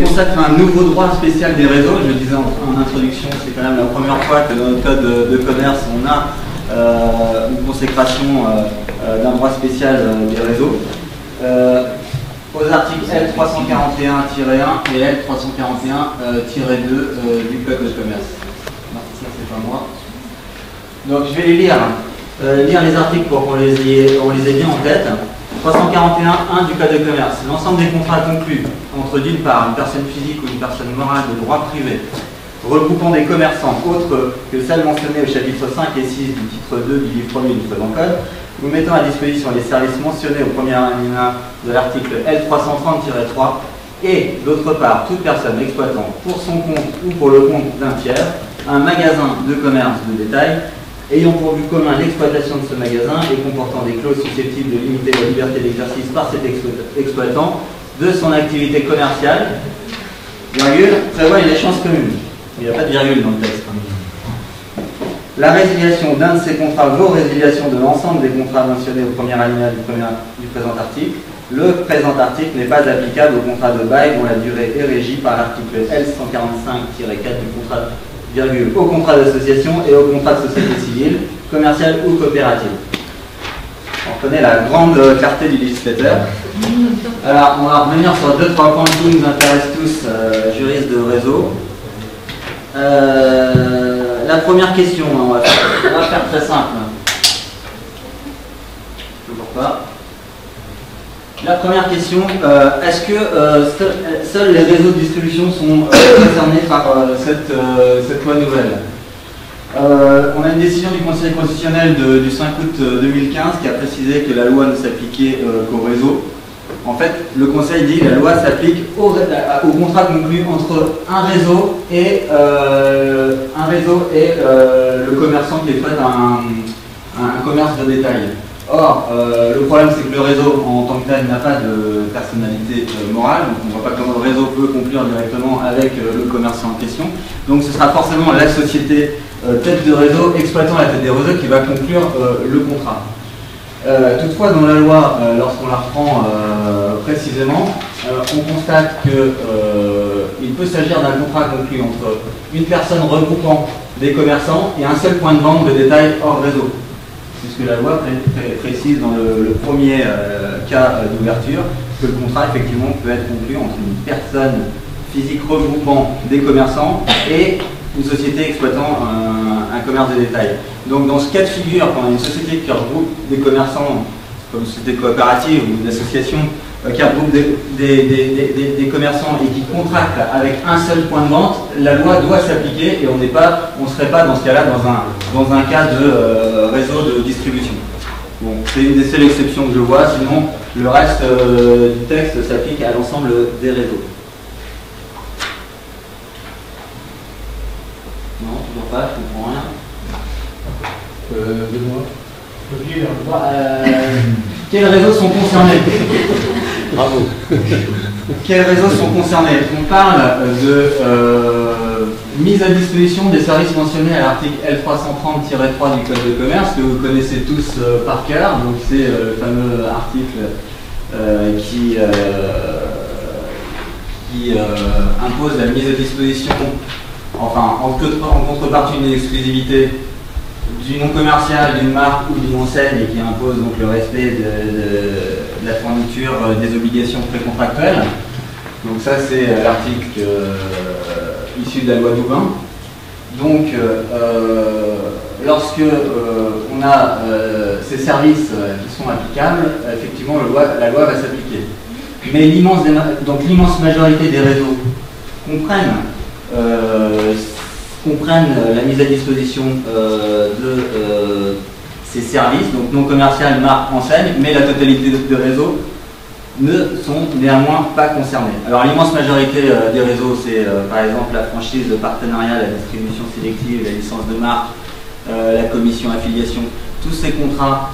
consacre un nouveau droit spécial des réseaux. Je le disais en introduction, c'est quand même la première fois que dans notre code de commerce, on a une consécration d'un droit spécial des réseaux. Aux articles L341-1 et L341-2 du code de commerce. Non, ça c'est pas moi. Donc je vais les lire les articles pour qu'on les ait bien en tête. 341.1 du code de commerce. L'ensemble des contrats conclus entre d'une part une personne physique ou une personne morale de droit privé, regroupant des commerçants autres que celles mentionnées au chapitre 5 et 6 du titre 2 du livre 1er du présent code, nous mettons à disposition les services mentionnés au premier alinéa de l'article L330-3 et d'autre part toute personne exploitant pour son compte ou pour le compte d'un tiers un magasin de commerce de détail ayant pour but commun l'exploitation de ce magasin et comportant des clauses susceptibles de limiter la liberté d'exercice par cet exploitant de son activité commerciale, virgule, prévoit une échéance commune. Il n'y a pas de virgule dans le texte. La résiliation d'un de ces contrats vaut résiliation de l'ensemble des contrats mentionnés au premier alinéa du présent article. Le présent article n'est pas applicable au contrat de bail dont la durée est régie par l'article L145-4 du contrat, virgule, au contrat d'association et au contrat de société civile, commerciale ou coopérative. On connaît la grande clarté du législateur. Alors, on va revenir sur 2-3 points qui nous intéressent tous, juristes de réseau. La première question, on va faire très simple. Toujours pas. La première question, est-ce que seuls les réseaux de distribution sont concernés par cette loi nouvelle? On a une décision du Conseil constitutionnel du 5 août 2015 qui a précisé que la loi ne s'appliquait qu'aux réseaux. En fait, le Conseil dit que la loi s'applique au contrat conclu entre un réseau et le commerçant qui exploite un commerce de détail. Or, le problème c'est que le réseau en tant que tel n'a pas de personnalité morale, donc on ne voit pas comment le réseau peut conclure directement avec le commerçant en question. Donc ce sera forcément la société tête de réseau, exploitant la tête des réseaux, qui va conclure le contrat. Toutefois, dans la loi, lorsqu'on la reprend précisément, on constate qu'il peut s'agir d'un contrat conclu entre une personne regroupant des commerçants et un seul point de vente de détail hors réseau. Puisque la loi précise dans le premier cas d'ouverture que le contrat effectivement peut être conclu entre une personne physique regroupant des commerçants et une société exploitant un commerce de détail. Donc dans ce cas de figure, quand on a une société qui regroupe des commerçants, comme une société coopérative ou une association qui regroupe des commerçants et qui contracte avec un seul point de vente, la loi doit s'appliquer et on ne serait pas dans ce cas-là dans un cas de réseau de distribution. Bon, c'est une des seules exceptions que je vois, sinon le reste du texte s'applique à l'ensemble des réseaux. Non, toujours pas, je comprends rien. Quels réseaux sont concernés? Bravo. Quels réseaux sont concernés? On parle de mise à disposition des services mentionnés à l'article L330-3 du Code de commerce, que vous connaissez tous par cœur. Donc c'est le fameux article qui impose la mise à disposition, enfin en contrepartie d'une exclusivité du nom commercial, d'une marque ou d'une enseigne, et qui impose donc le respect de la fourniture des obligations précontractuelles. Donc ça c'est l'article issu de la loi Doubin. Donc lorsque on a ces services qui sont applicables, effectivement la loi va s'appliquer. Mais l'immense majorité des réseaux comprennent la mise à disposition de ces services, donc non commercial, marque, enseigne, mais la totalité de réseaux ne sont néanmoins pas concernés. Alors l'immense majorité des réseaux, c'est par exemple la franchise, le partenariat, la distribution sélective, la licence de marque, la commission affiliation, tous ces contrats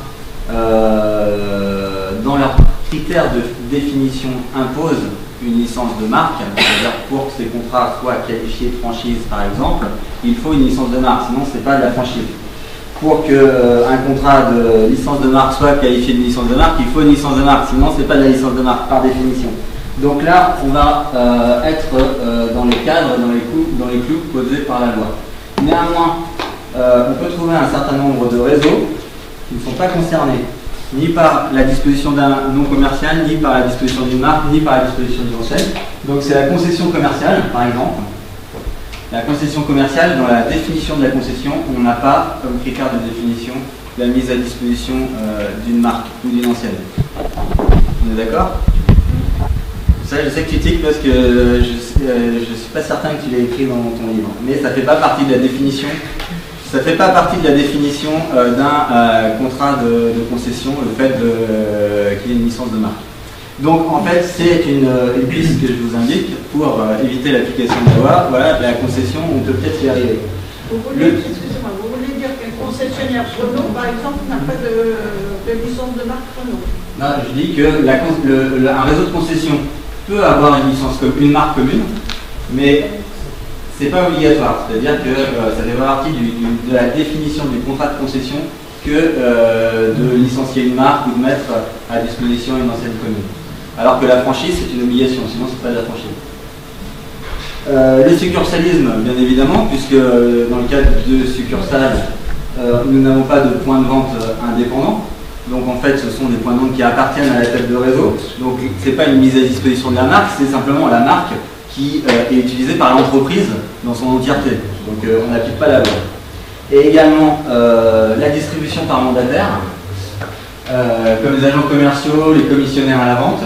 dans leurs critères de définition imposent une licence de marque, c'est-à-dire pour que ces contrats soient qualifiés de franchise par exemple, il faut une licence de marque, sinon ce n'est pas de la franchise. Pour qu'un contrat de licence de marque soit qualifié de licence de marque, il faut une licence de marque, sinon ce n'est pas de la licence de marque par définition. Donc là, on va être dans les cadres, dans les clous posés par la loi. Néanmoins, on peut trouver un certain nombre de réseaux qui ne sont pas concernés ni par la disposition d'un nom commercial, ni par la disposition d'une marque, ni par la disposition d'une enseigne. Donc c'est la concession commerciale, par exemple. La concession commerciale, dans la définition de la concession, on n'a pas comme critère de définition la mise à disposition d'une marque ou d'une enseigne. On est d'accord? Ça, je sais que tu tiques parce que je ne suis pas certain que tu l'aies écrit dans ton livre. Mais ça ne fait pas partie de la définition. Ça fait pas partie de la définition d'un contrat de concession, le fait qu'il y ait une licence de marque. Donc en fait, c'est une piste que je vous indique pour éviter l'application de la loi. Voilà, la concession, on peut peut-être y arriver. Excusez-moi, vous voulez dire qu'un concessionnaire Renault, par exemple, n'a pas de licence de marque Renault? Non, je dis que un réseau de concession peut avoir une marque commune, mais c'est pas obligatoire. C'est-à-dire que ça fait pas partie de la définition du contrat de concession que de licencier une marque ou de mettre à disposition une enseigne commune. Alors que la franchise, c'est une obligation, sinon c'est pas de la franchise. Le succursalisme, bien évidemment, puisque dans le cadre de succursales, nous n'avons pas de point de vente indépendant. Donc en fait, ce sont des points de vente qui appartiennent à la tête de réseau. Donc c'est pas une mise à disposition de la marque, c'est simplement la marque qui est utilisée par l'entreprise dans son entièreté. Donc on n'applique pas la loi. Et également la distribution par mandataire, comme les agents commerciaux, les commissionnaires à la vente.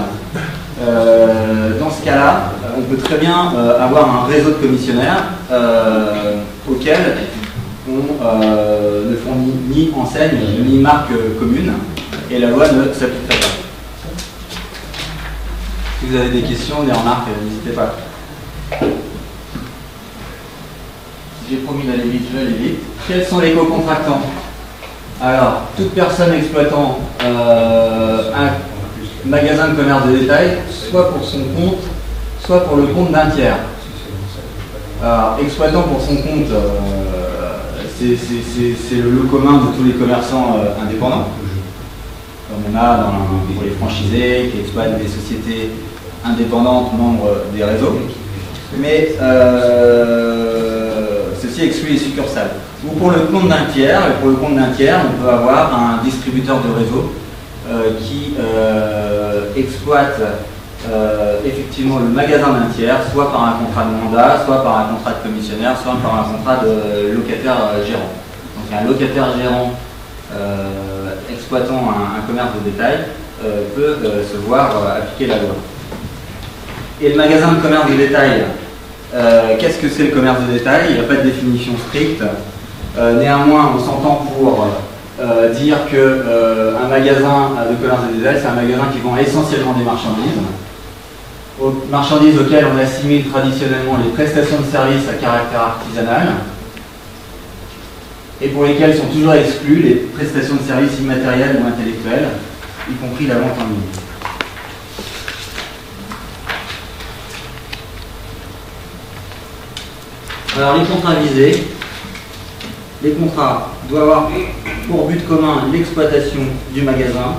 Dans ce cas-là, on peut très bien avoir un réseau de commissionnaires auquel on ne fournit ni enseigne ni marque commune, et la loi ne s'appliquerait pas. Si vous avez des questions, des remarques, n'hésitez pas. J'ai promis d'aller vite, je vais aller vite. Quels sont les co-contractants? Alors, toute personne exploitant un magasin de commerce de détail, soit pour son compte, soit pour le compte d'un tiers. Alors, exploitant pour son compte, c'est le lot commun de tous les commerçants indépendants, comme on a pour les franchisés qui exploitent des sociétés indépendantes membres des réseaux. Mais ceci exclut les succursales. Ou pour le compte d'un tiers, et pour le compte d'un tiers, on peut avoir un distributeur de réseau qui exploite effectivement le magasin d'un tiers, soit par un contrat de mandat, soit par un contrat de commissionnaire, soit par un contrat de locataire-gérant. Donc un locataire-gérant exploitant un commerce de détail peut se voir appliquer la loi. Et le magasin de commerce de détail, qu'est-ce que c'est le commerce de détail? Il n'y a pas de définition stricte. Néanmoins, on s'entend pour dire qu'un magasin de commerce de détail, c'est un magasin qui vend essentiellement des marchandises. Marchandises auxquelles on assimile traditionnellement les prestations de services à caractère artisanal et pour lesquelles sont toujours exclues les prestations de services immatérielles ou intellectuelles, y compris la vente en ligne. Alors les contrats visés, les contrats doivent avoir pour but commun l'exploitation du magasin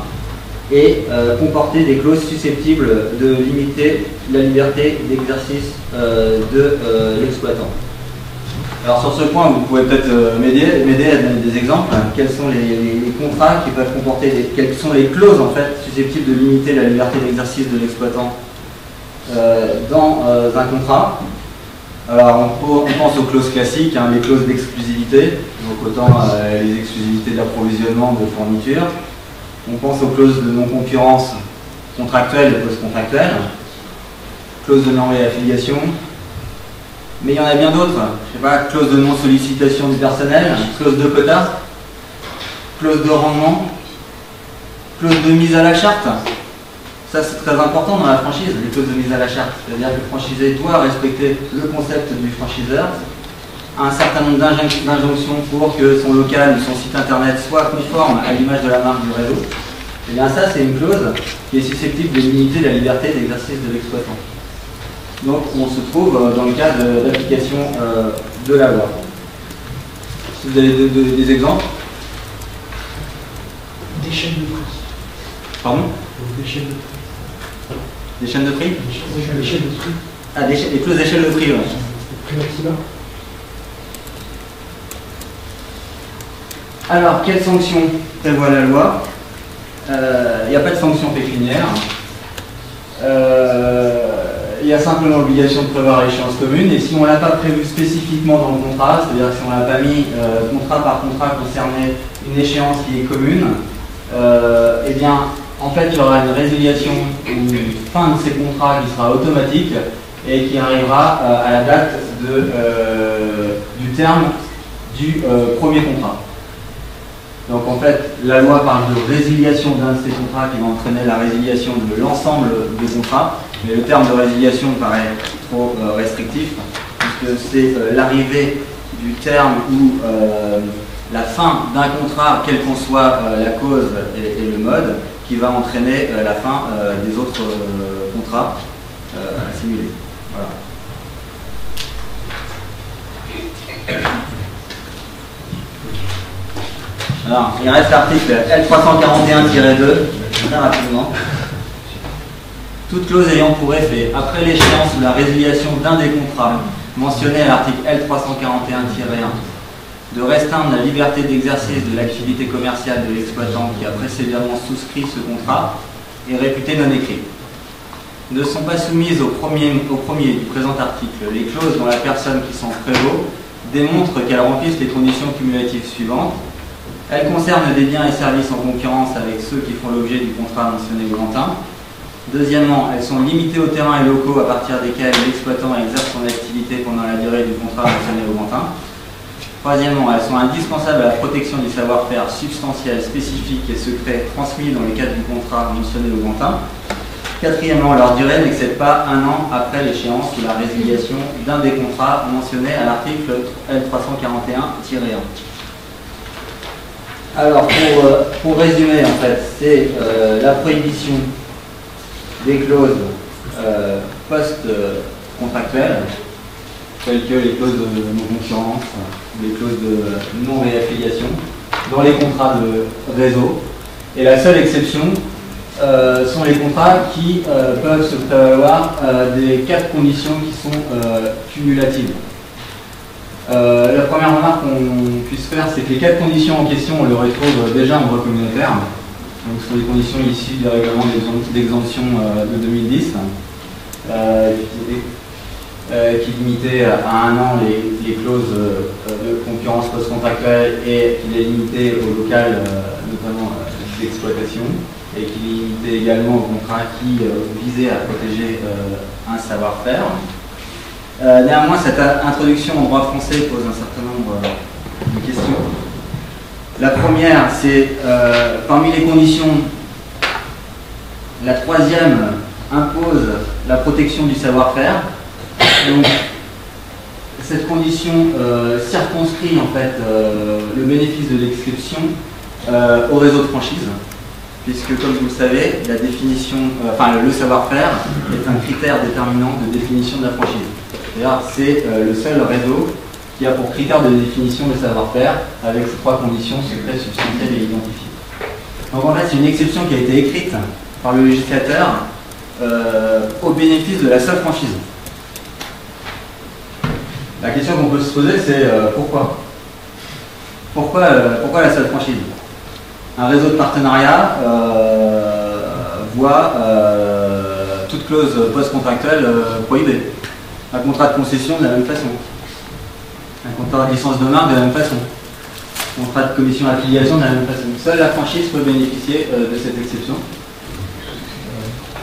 et comporter des clauses susceptibles de limiter la liberté d'exercice de l'exploitant. Alors sur ce point, vous pouvez peut-être m'aider à donner des exemples. Quels sont les contrats qui peuvent comporter, quelles sont les clauses en fait susceptibles de limiter la liberté d'exercice de l'exploitant dans un contrat? Alors on pense aux clauses classiques, hein, les clauses d'exclusivité, donc autant les exclusivités d'approvisionnement, de fourniture. On pense aux clauses de non-concurrence contractuelle et post-contractuelle, clause de non-réaffiliation, mais il y en a bien d'autres. Je sais pas, clause de non-sollicitation du personnel, clause de quota, clause de rendement, clause de mise à la charte. Ça c'est très important dans la franchise, les clauses de mise à la charte. C'est-à-dire que le franchisé doit respecter le concept du franchiseur, un certain nombre d'injonctions pour que son local ou son site internet soit conforme à l'image de la marque du réseau. Et bien ça c'est une clause qui est susceptible de limiter la liberté d'exercice de l'exploitant. Donc on se trouve dans le cadre d'application de la loi. Si vous avez des exemples? Des chaînes de prix. Pardon? Des chaînes de prix. Des chaînes de prix? Les chaînes de prix. Ah, des clauses d'échelle de prix, ouais. Prix maximum. Alors, quelles sanctions prévoit la loi? Il n'y a pas de sanction pécuniaire. Il y a simplement l'obligation de prévoir l'échéance commune, et si on ne l'a pas prévu spécifiquement dans le contrat, c'est-à-dire si on n'a pas mis contrat par contrat concerné une échéance qui est commune, eh bien, en fait, il y aura une résiliation ou une fin de ces contrats qui sera automatique et qui arrivera à la date du terme du premier contrat. Donc en fait, la loi parle de résiliation d'un de ces contrats qui va entraîner la résiliation de l'ensemble des contrats, mais le terme de résiliation me paraît trop restrictif, puisque c'est l'arrivée du terme où la fin d'un contrat, quelle qu'en soit la cause et le mode, qui va entraîner la fin des autres contrats assimilés. Voilà. Alors, il reste l'article L341-2, très rapidement. Toute clause ayant pour effet, après l'échéance ou la résiliation d'un des contrats mentionnés à l'article L341-1, de restreindre la liberté d'exercice de l'activité commerciale de l'exploitant qui a précédemment souscrit ce contrat, est réputée non écrite. Ne sont pas soumises au premier du présent article les clauses dont la personne qui s'en prévaut démontre qu'elles remplissent les conditions cumulatives suivantes. Elles concernent des biens et services en concurrence avec ceux qui font l'objet du contrat mentionné au Lantin. Deuxièmement, elles sont limitées aux terrains et locaux à partir desquels l'exploitant exerce son activité pendant la durée du contrat mentionné au Lantin. Troisièmement, elles sont indispensables à la protection du savoir-faire substantiel, spécifique et secret transmis dans le cadre du contrat mentionné au Lantin. Quatrièmement, leur durée n'excède pas un an après l'échéance ou la résiliation d'un des contrats mentionnés à l'article L341-1. Alors, pour résumer, en fait, c'est la prohibition des clauses post-contractuelles, telles que les clauses de non-concurrence, les clauses de non-réaffiliation, dans les contrats de réseau. Et la seule exception sont les contrats qui peuvent se prévaloir des 4 conditions qui sont cumulatives. La première remarque qu'on puisse faire, c'est que les 4 conditions en question, on les retrouve déjà en droit communautaire. Donc, ce sont des conditions issues des règlements d'exemption de 2010, qui limitaient à 1 an les clauses de concurrence post-contractuelle et qui les limitaient au local, notamment d'exploitation, et qui limitait également aux contrats qui visaient à protéger un savoir-faire. Néanmoins, cette introduction en droit français pose un certain nombre de questions. La première, c'est parmi les conditions, la troisième impose la protection du savoir-faire. Donc, cette condition circonscrit en fait le bénéfice de l'exception au réseau de franchise, puisque comme vous le savez, la définition, le savoir-faire est un critère déterminant de définition de la franchise. D'ailleurs, c'est le seul réseau qui a pour critère de définition le savoir-faire avec ces 3 conditions secret, substantielles et identifiées. Donc en fait, c'est une exception qui a été écrite par le législateur au bénéfice de la seule franchise. La question qu'on peut se poser, c'est pourquoi la seule franchise? Un réseau de partenariat voit toute clause post-contractuelle prohibée. Un contrat de concession de la même façon. Un contrat de licence de marque de la même façon. Un contrat de commission d'affiliation de la même façon. Seule la franchise peut bénéficier de cette exception.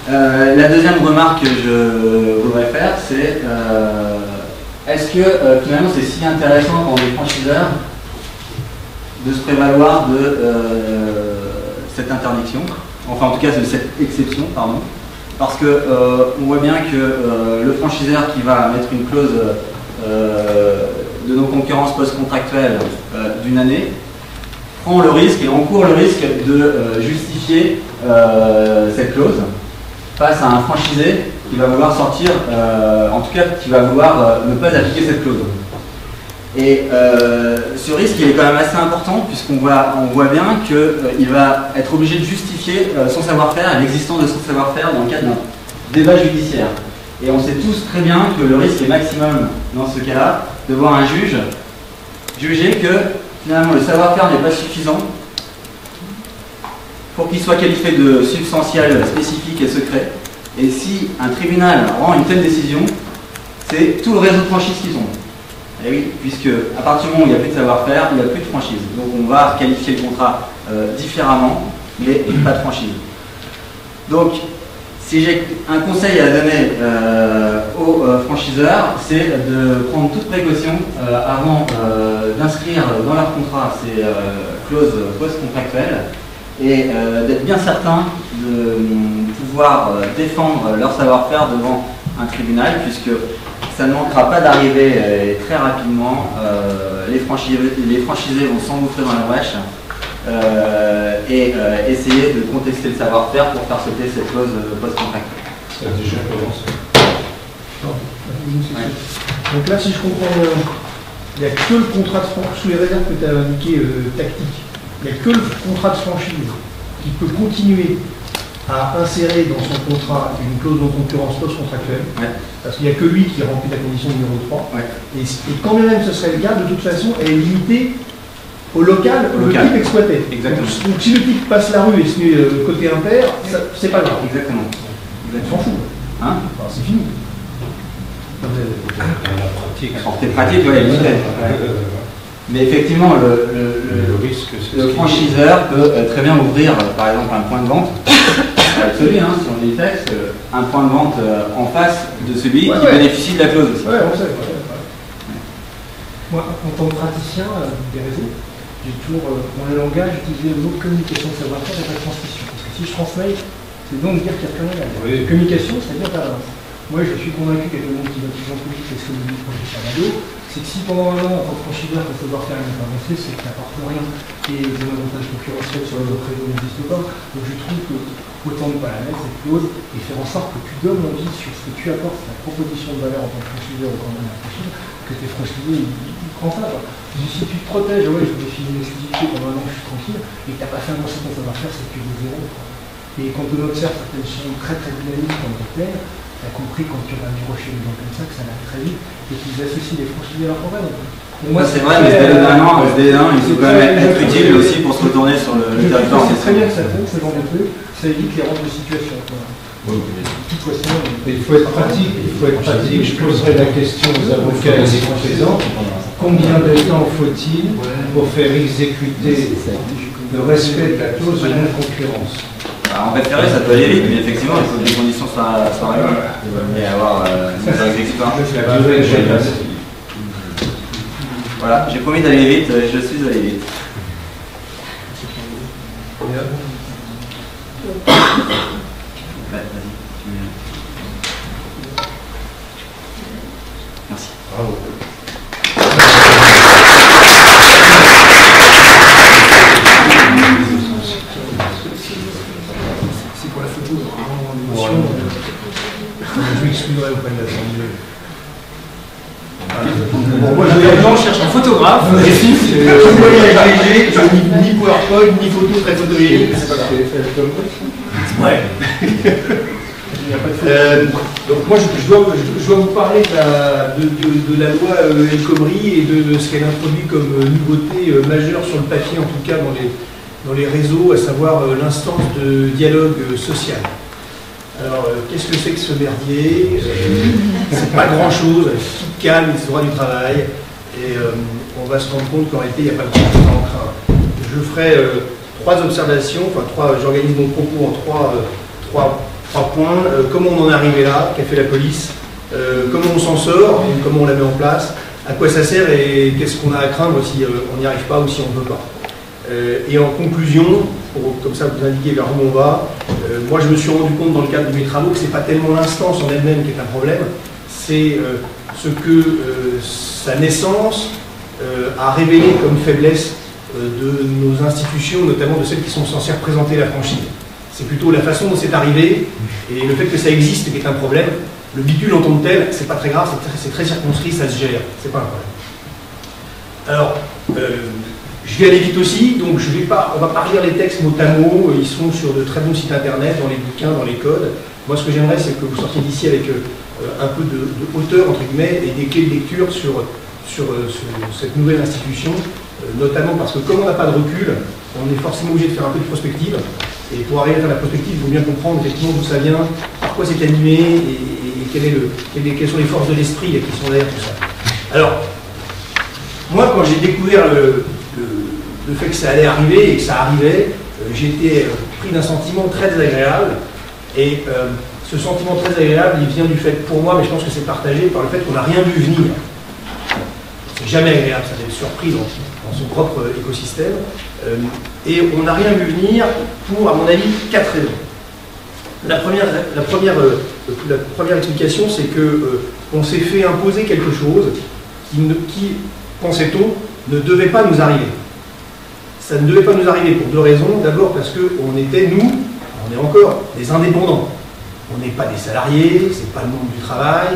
La deuxième remarque que je voudrais faire, c'est est-ce que finalement c'est si intéressant pour les franchiseurs de se prévaloir de cette interdiction, enfin en tout cas de cette exception, pardon, parce que on voit bien que le franchiseur qui va mettre une clause de non-concurrence post-contractuelle d'une année prend le risque et encourt le risque de justifier cette clause face à un franchisé qui va vouloir sortir, en tout cas qui va vouloir ne pas appliquer cette clause. Et ce risque il est quand même assez important puisqu'on voit bien qu'il va être obligé de justifier son savoir-faire et l'existence de son savoir-faire dans le cadre débat judiciaire. Et on sait tous très bien que le risque est maximum dans ce cas-là de voir un juge juger que finalement le savoir-faire n'est pas suffisant pour qu'il soit qualifié de substantiel, spécifique et secret. Et si un tribunal rend une telle décision, c'est tout le réseau de franchise qui tombe. Et oui, puisque à partir du moment où il n'y a plus de savoir-faire, il n'y a plus de franchise. Donc on va qualifier le contrat différemment, mais pas de franchise. Donc, si j'ai un conseil à donner aux franchiseurs, c'est de prendre toute précaution avant d'inscrire dans leur contrat ces clauses post-contractuelles et d'être bien certain de pouvoir défendre leur savoir-faire devant un tribunal, puisque ça ne manquera pas d'arriver très rapidement. Les franchisés vont s'engouffrer dans la brèche et essayer de contester le savoir-faire pour faire sauter cette clause post-contractuelle. Ça a déjà commencé. Ouais. Donc là, si je comprends bien, il n'y a que le contrat de franchise, sous les réserves que tu as indiqué tactique, il n'y a que le contrat de franchise qui peut continuer à insérer dans son contrat une clause de concurrence post-contractuelle, ouais. Parce qu'il n'y a que lui qui remplit la condition numéro 3. Ouais. Et quand même ce serait le cas, de toute façon, elle est limitée au local, le type exploité. Exactement. Donc si le type passe la rue et se met côté impair, c'est pas grave. Exactement. On s'en fout. Hein, enfin, c'est fini. La pratique. En pratique, oui, mais effectivement, le franchiseur peut très bien ouvrir, par exemple, un point de vente, absolu, hein, si on lit le texte, un point de vente en face de celui qui bénéficie de la clause aussi. Ouais, on sait. Moi, en tant que praticien des réseaux, j'ai toujours, dans le langage, utilisé le mot communication de savoir-faire et pas de transmission. Parce que si je transmets, c'est donc dire qu'il n'y a plus rien à dire. Oui. Communication, c'est-à-dire pas. Moi, je suis convaincu qu'il y a tout le monde qui va plus en public parce que le professeur Mado, c'est que si pendant un an, en tant que franchiseur, ton savoir-faire n'est pas avancé, c'est que tu n'apportes rien et les avantages concurrentiels sur les autres réseaux n'existent pas. Donc je trouve que autant ne pas la mettre, cette clause, et faire en sorte que tu donnes envie sur ce que tu apportes, ta proposition de valeur en tant que franchiseur ou quand même un franchiseur, que tes franchisés, ils prennent ça. Si tu te protèges, ouais, je vais définir une exclusivité pendant un an, je suis tranquille, et que tu n'as pas fait avancer ton savoir-faire, c'est que de zéro. Et quand on observe certaines sont très très dynamiques comme telles, tu as compris quand tu vas accrocher les gens comme ça que ça va très vite et qu'ils associent les franchisés à leur problème. Moi, c'est vrai, mais SDL d'un an, il faut quand même être utile aussi pour se retourner sur le territoire. C'est très bien que ça tombe, ce genre de truc, ça évite les rentes de situation. Oui, il faut être pratique, Je poserai la question aux avocats et aux confessants. Combien de temps faut-il pour faire exécuter le respect de la clause de non-concurrence? En référé, ça peut aller vite, mais effectivement, il faut que les conditions soient réunies. Il va y avoir une exécutoire. Voilà, j'ai promis d'aller vite, je suis allé vite. Ouais, vas-y. Merci. Bravo. C'est pour la photo, je m'excuserai auprès de l'Assemblée. Bon, moi, je cherche un photographe. Ni PowerPoint, ni photo très photogénique. C'est pas grave. Ouais. Donc moi je dois vous parler de la loi El Khomri et de ce qu'elle introduit comme nouveauté majeure sur le papier, en tout cas dans les réseaux, à savoir l'instance de dialogue social. Alors qu'est-ce que c'est que ce merdier? C'est pas grand chose, tout calme, c'est le droit du travail, et on va se rendre compte qu'en réalité il n'y a pas grand chose à en craindre. Je ferai trois observations, j'organise mon propos en trois points. Comment on en est arrivé là, qu'a fait la police, comment on s'en sort, comment on la met en place, à quoi ça sert et qu'est-ce qu'on a à craindre si on n'y arrive pas ou si on ne veut pas. Et en conclusion, pour comme ça vous indiquer vers où on va, moi je me suis rendu compte dans le cadre de mes travaux que ce n'est pas tellement l'instance en elle-même qui est un problème, c'est ce que sa naissance a révélé comme faiblesse de nos institutions, notamment de celles qui sont censées représenter la franchise. C'est plutôt la façon dont c'est arrivé et le fait que ça existe qui est un problème. Le bidule en tant que tel, c'est pas très grave, c'est très circonscrit, ça se gère, c'est pas un problème. Alors, je vais aller vite aussi, donc on va pas relire les textes mot à mot, ils sont sur de très bons sites internet, dans les bouquins, dans les codes. Moi, ce que j'aimerais, c'est que vous sortiez d'ici avec un peu de hauteur, entre guillemets, et des clés de lecture sur cette nouvelle institution, notamment parce que comme on n'a pas de recul, on est forcément obligé de faire un peu de prospective. Et pour arriver à faire la prospective, il faut bien comprendre effectivement d'où ça vient, par quoi c'est animé, et quelles sont les forces de l'esprit qui sont derrière tout ça. Alors, moi, quand j'ai découvert le fait que ça allait arriver et que ça arrivait, j'ai été pris d'un sentiment très désagréable. Et ce sentiment très agréable, il vient du fait, pour moi, mais je pense que c'est partagé, par le fait qu'on n'a rien vu venir. C'est jamais agréable, ça d'être surpris dans son propre écosystème. Et on n'a rien vu venir pour, à mon avis, 4 raisons. La première explication, c'est qu'on s'est fait imposer quelque chose qui, pensait-on, ne devait pas nous arriver. Ça ne devait pas nous arriver pour 2 raisons. D'abord parce qu'on était, nous, on est encore des indépendants. On n'est pas des salariés, c'est pas le monde du travail,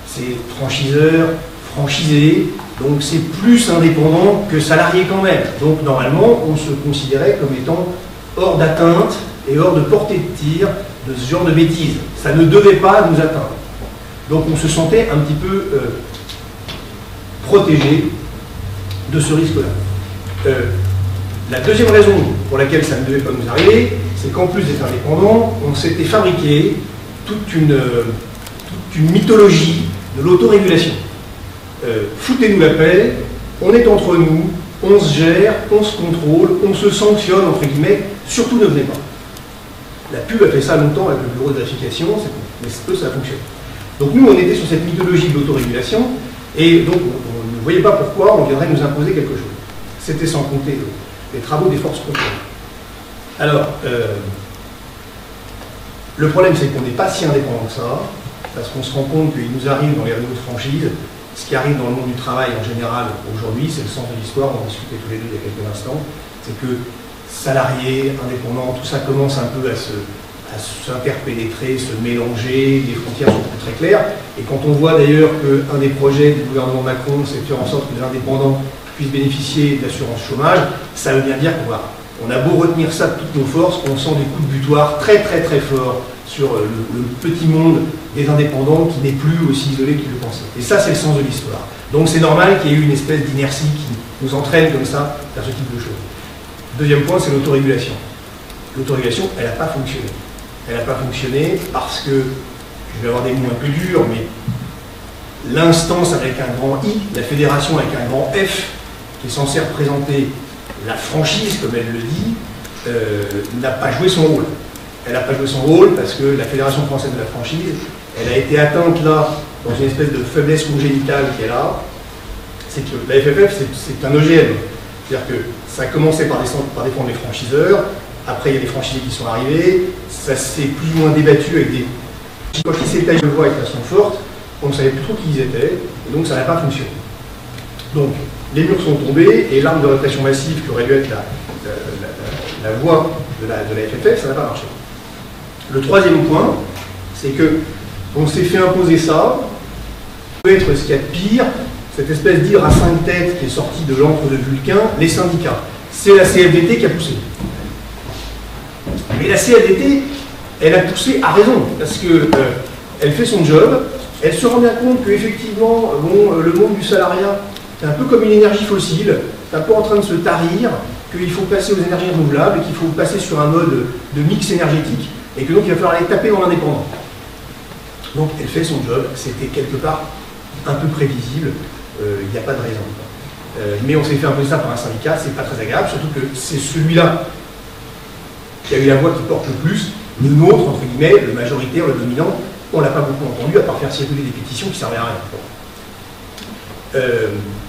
c'est franchiseur, franchisé, donc c'est plus indépendant que salarié quand même. Donc normalement, on se considérait comme étant hors d'atteinte et hors de portée de tir de ce genre de bêtises. Ça ne devait pas nous atteindre. Donc on se sentait un petit peu protégé de ce risque-là. La deuxième raison pour laquelle ça ne devait pas nous arriver, c'est qu'en plus d'être indépendant, on s'était fabriqué toute une mythologie de l'autorégulation. Foutez-nous la paix, on est entre nous, on se gère, on se contrôle, on se sanctionne, entre guillemets, surtout ne venez pas. La pub a fait ça longtemps avec le bureau de vérification, mais peu ça fonctionne. Donc nous, on était sur cette mythologie de l'autorégulation, et donc on ne voyait pas pourquoi on viendrait nous imposer quelque chose. C'était sans compter les travaux des forces contrôlées. Alors, le problème, c'est qu'on n'est pas si indépendant que ça, parce qu'on se rend compte qu'il nous arrive dans les réseaux de franchise, ce qui arrive dans le monde du travail en général aujourd'hui, c'est le sens de l'histoire, on en discutait tous les deux il y a quelques instants, c'est que salariés, indépendants, tout ça commence un peu à s'interpénétrer, se mélanger, les frontières sont plus très claires, et quand on voit d'ailleurs qu'un des projets du gouvernement Macron, c'est de faire en sorte que les indépendants puissent bénéficier de l'assurance chômage, ça veut bien dire qu'on a beau retenir ça de toutes nos forces, on sent des coups de butoir très très très forts sur le petit monde des indépendants qui n'est plus aussi isolé qu'ils le pensaient. Et ça, c'est le sens de l'histoire. Donc c'est normal qu'il y ait eu une espèce d'inertie qui nous entraîne comme ça vers ce type de choses. Deuxième point, c'est l'autorégulation. L'autorégulation, elle n'a pas fonctionné. Elle n'a pas fonctionné parce que, je vais avoir des mots un peu durs, mais l'instance avec un grand I, la fédération avec un grand F, qui est censée représenter la franchise, comme elle le dit, n'a pas joué son rôle. Elle n'a pas joué son rôle parce que la Fédération française de la franchise, elle a été atteinte là, dans une espèce de faiblesse congénitale qu'elle a. C'est que la FFF, c'est un OGM. C'est-à-dire que ça a commencé par défendre les franchiseurs, après il y a des franchisés qui sont arrivés, ça s'est plus ou moins débattu avec des... Quand ils s'étagent de voix avec façon forte, on ne savait plus trop qui ils étaient, et donc ça n'a pas fonctionné. Donc, les murs sont tombés, et l'arme de répression massive qui aurait dû être la voie de la FFF, ça n'a pas marché. Le troisième point, c'est qu'on s'est fait imposer ça, peut être ce qu'il y a de pire, cette espèce d'hydre à 5 têtes qui est sortie de l'antre de Vulcain, les syndicats. C'est la CFDT qui a poussé. Mais la CFDT, elle a poussé à raison, parce qu'elle fait son job, elle se rend bien compte qu'effectivement, le monde du salariat, c'est un peu comme une énergie fossile, c'est un peu en train de se tarir, qu'il faut passer aux énergies renouvelables, et qu'il faut passer sur un mode de mix énergétique, et que donc il va falloir aller taper dans l'indépendant. Donc elle fait son job, c'était quelque part un peu prévisible, il n'y a pas de raison. Mais on s'est fait un peu ça par un syndicat, c'est pas très agréable, surtout que c'est celui-là qui a eu la voix qui porte le plus, le nôtre, entre guillemets, le majoritaire, le dominant, on ne l'a pas beaucoup entendu, à part faire circuler des pétitions qui ne servaient à rien.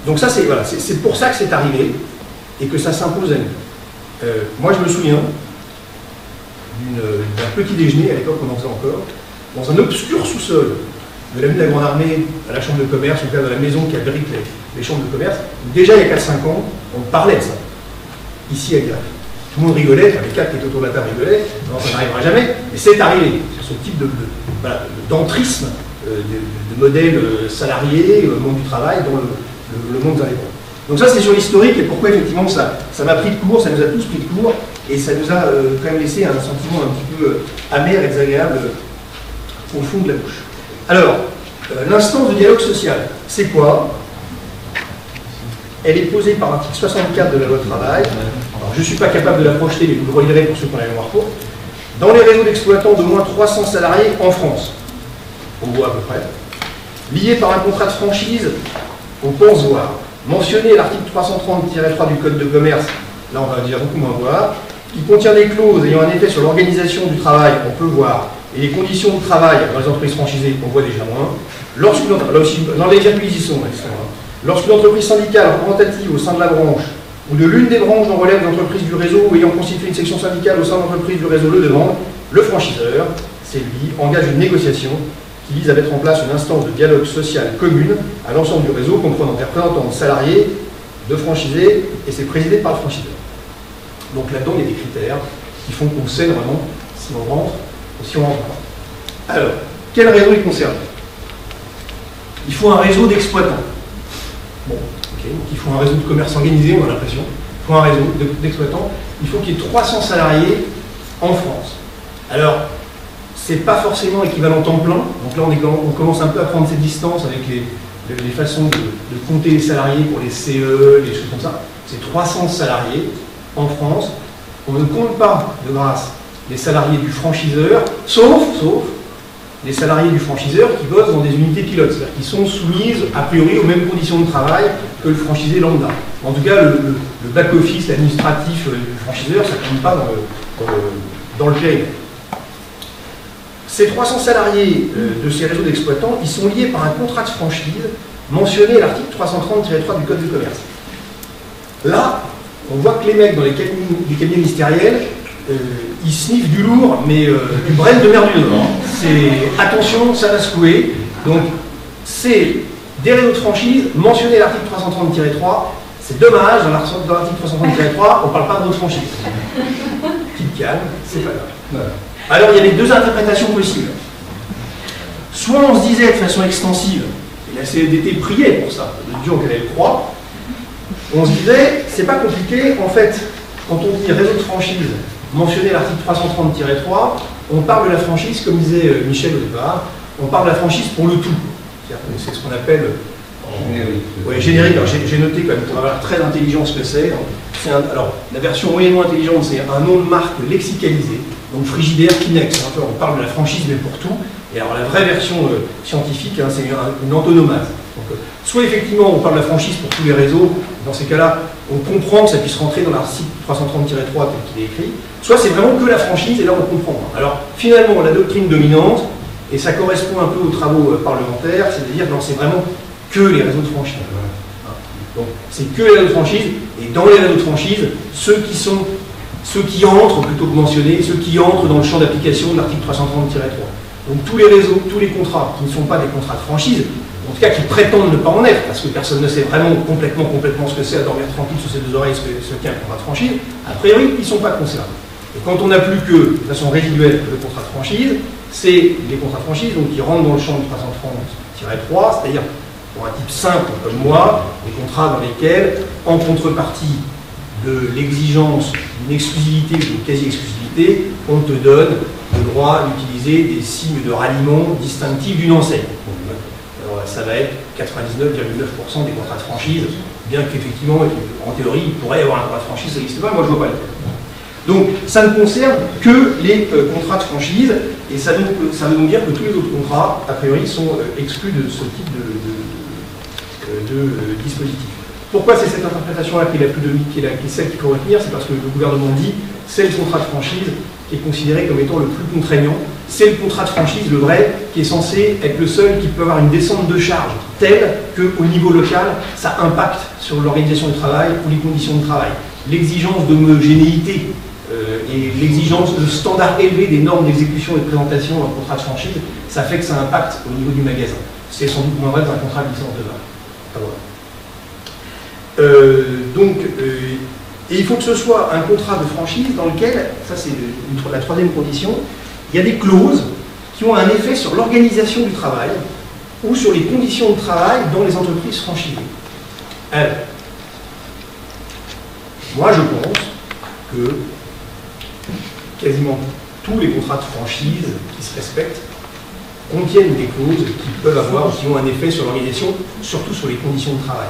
Donc ça, c'est pour ça que c'est arrivé, et que ça s'impose à nous. Moi, je me souviens d'un petit déjeuner, à l'époque on en faisait encore, dans un obscur sous-sol de l'avenue de la Grande Armée à la Chambre de commerce, ou bien de la maison qui abrite les chambres de commerce. Déjà il y a 4-5 ans, on parlait de ça, ici à Guéret. Tout le monde rigolait, enfin, les 4 qui étaient autour de la table rigolaient, non, ça n'arrivera jamais, mais c'est arrivé, sur ce type d'entrisme, de modèle salarié, le monde du travail, dans le monde des indépendants. Donc ça c'est sur l'historique et pourquoi effectivement ça m'a pris de court, ça nous a tous pris de court et ça nous a quand même laissé un sentiment un petit peu amer et désagréable au fond de la bouche. Alors, l'instance de dialogue social, c'est quoi? Elle est posée par l'article 64 de la loi travail. Alors, je ne suis pas capable de la projeter, mais vous le relirez pour ceux qui ont la mémoire courte. Dans les réseaux d'exploitants d'au moins 300 salariés en France, on voit à peu près, liés par un contrat de franchise, on pense voir, mentionné à l'article 330-3 du Code de commerce, là on va déjà beaucoup moins voir, qui contient des clauses ayant un effet sur l'organisation du travail, on peut voir, et les conditions de travail dans les entreprises franchisées, on voit déjà moins. Lorsqu'une, là aussi, dans les virgules y sont, lorsqu'une entreprise syndicale représentative au sein de la branche ou de l'une des branches dont relève l'entreprise du réseau ou ayant constitué une section syndicale au sein de l'entreprise du réseau le demande, le franchiseur, c'est lui, engage une négociation qui vise à mettre en place une instance de dialogue social commune à l'ensemble du réseau, comprenant des représentants de salariés, de franchisés, et c'est présidé par le franchiseur. Donc là-dedans, il y a des critères qui font qu'on sait vraiment si on rentre ou si on rentre pas. Alors, quel réseau il concerne? Il faut un réseau d'exploitants. Bon, ok, donc il faut un réseau de commerce organisé, on a l'impression. Il faut un réseau d'exploitants. Il faut qu'il y ait 300 salariés en France. Alors, c'est pas forcément équivalent temps plein. Donc là, on commence un peu à prendre ses distances avec les façons de compter les salariés pour les CE, les choses comme ça. C'est 300 salariés en France. On ne compte pas, de grâce, les salariés du franchiseur, sauf les salariés du franchiseur qui bossent dans des unités pilotes, c'est-à-dire qui sont soumises a priori aux mêmes conditions de travail que le franchisé lambda. En tout cas, le back-office, l'administratif du franchiseur, ça ne compte pas dans le périmètre. Ces 300 salariés de ces réseaux d'exploitants, ils sont liés par un contrat de franchise mentionné à l'article 330-3 du Code du commerce. Là, on voit que les mecs dans les cabinets ministériels, ils sniffent du lourd, mais du brel de mer du Nord. C'est attention, ça va secouer. Donc, c'est des réseaux de franchise mentionnés à l'article 330-3. C'est dommage, dans l'article 330-3, on ne parle pas de réseau de franchise. Petite calme, c'est pas grave. Alors, il y avait deux interprétations possibles. Soit on se disait de façon extensive, et la CFDT priait pour ça, de Dieu qu'elle le croit, on se disait, c'est pas compliqué, en fait, quand on dit réseau de franchise, mentionné à l'article 330-3, on parle de la franchise, comme disait Michel au départ, on parle de la franchise pour le tout. C'est ce qu'on appelle générique. J'ai noté quand même pour avoir très intelligent ce que c'est. Alors, la version moyennement intelligente, c'est un nom de marque lexicalisé, donc Frigidaire, Kinex. On parle de la franchise, mais pour tout. Et alors, la vraie version scientifique, c'est une antonomase. Donc, soit effectivement, on parle de la franchise pour tous les réseaux, dans ces cas-là, on comprend que ça puisse rentrer dans l'article 330-3 tel qu'il est écrit, soit c'est vraiment que la franchise, et là on comprend. Alors, finalement, la doctrine dominante, et ça correspond un peu aux travaux parlementaires, c'est-à-dire que c'est vraiment que les réseaux de franchise. Donc, c'est que les réseaux de franchise, et dans les réseaux de franchise, ceux qui entrent, plutôt que mentionnés, ceux qui entrent dans le champ d'application de l'article 330-3. Donc, tous les réseaux, tous les contrats qui ne sont pas des contrats de franchise, en tout cas qui prétendent ne pas en être, parce que personne ne sait vraiment complètement ce que c'est à dormir tranquille sur ses deux oreilles, ce qu'est un contrat de franchise, a priori, ils ne sont pas concernés. Et quand on n'a plus que, de façon résiduelle, le contrat de franchise, c'est les contrats de franchise donc, qui rentrent dans le champ du 330-3, c'est-à-dire, pour un type simple comme moi, des contrats dans lesquels, en contrepartie de l'exigence d'une exclusivité ou d'une quasi-exclusivité, on te donne le droit d'utiliser des signes de ralliement distinctifs d'une enseigne. Alors, ça va être 99,9% des contrats de franchise, bien qu'effectivement, en théorie, il pourrait y avoir un contrat de franchise, ça n'existe pas, moi je ne vois pas le. Donc, ça ne concerne que les contrats de franchise, et ça veut donc dire que tous les autres contrats, a priori, sont exclus de ce type de dispositif. Pourquoi c'est cette interprétation-là qui est la plus qui est celle qu'il faut retenir? C'est parce que le gouvernement dit c'est le contrat de franchise qui est considéré comme étant le plus contraignant. C'est le contrat de franchise, le vrai, qui est censé être le seul qui peut avoir une descente de charge telle qu'au niveau local, ça impacte sur l'organisation du travail ou les conditions de travail. L'exigence d'homogénéité et l'exigence de standards élevés des normes d'exécution et de présentation d'un contrat de franchise, ça fait que ça impacte au niveau du magasin. C'est sans doute moins vrai dans un contrat de licence de vin. Et il faut que ce soit un contrat de franchise dans lequel, ça c'est la troisième condition, il y a des clauses qui ont un effet sur l'organisation du travail ou sur les conditions de travail dans les entreprises franchisées. Alors, moi je pense que quasiment tous les contrats de franchise qui se respectent contiennent des clauses qui peuvent avoir, qui ont un effet sur l'organisation, surtout sur les conditions de travail.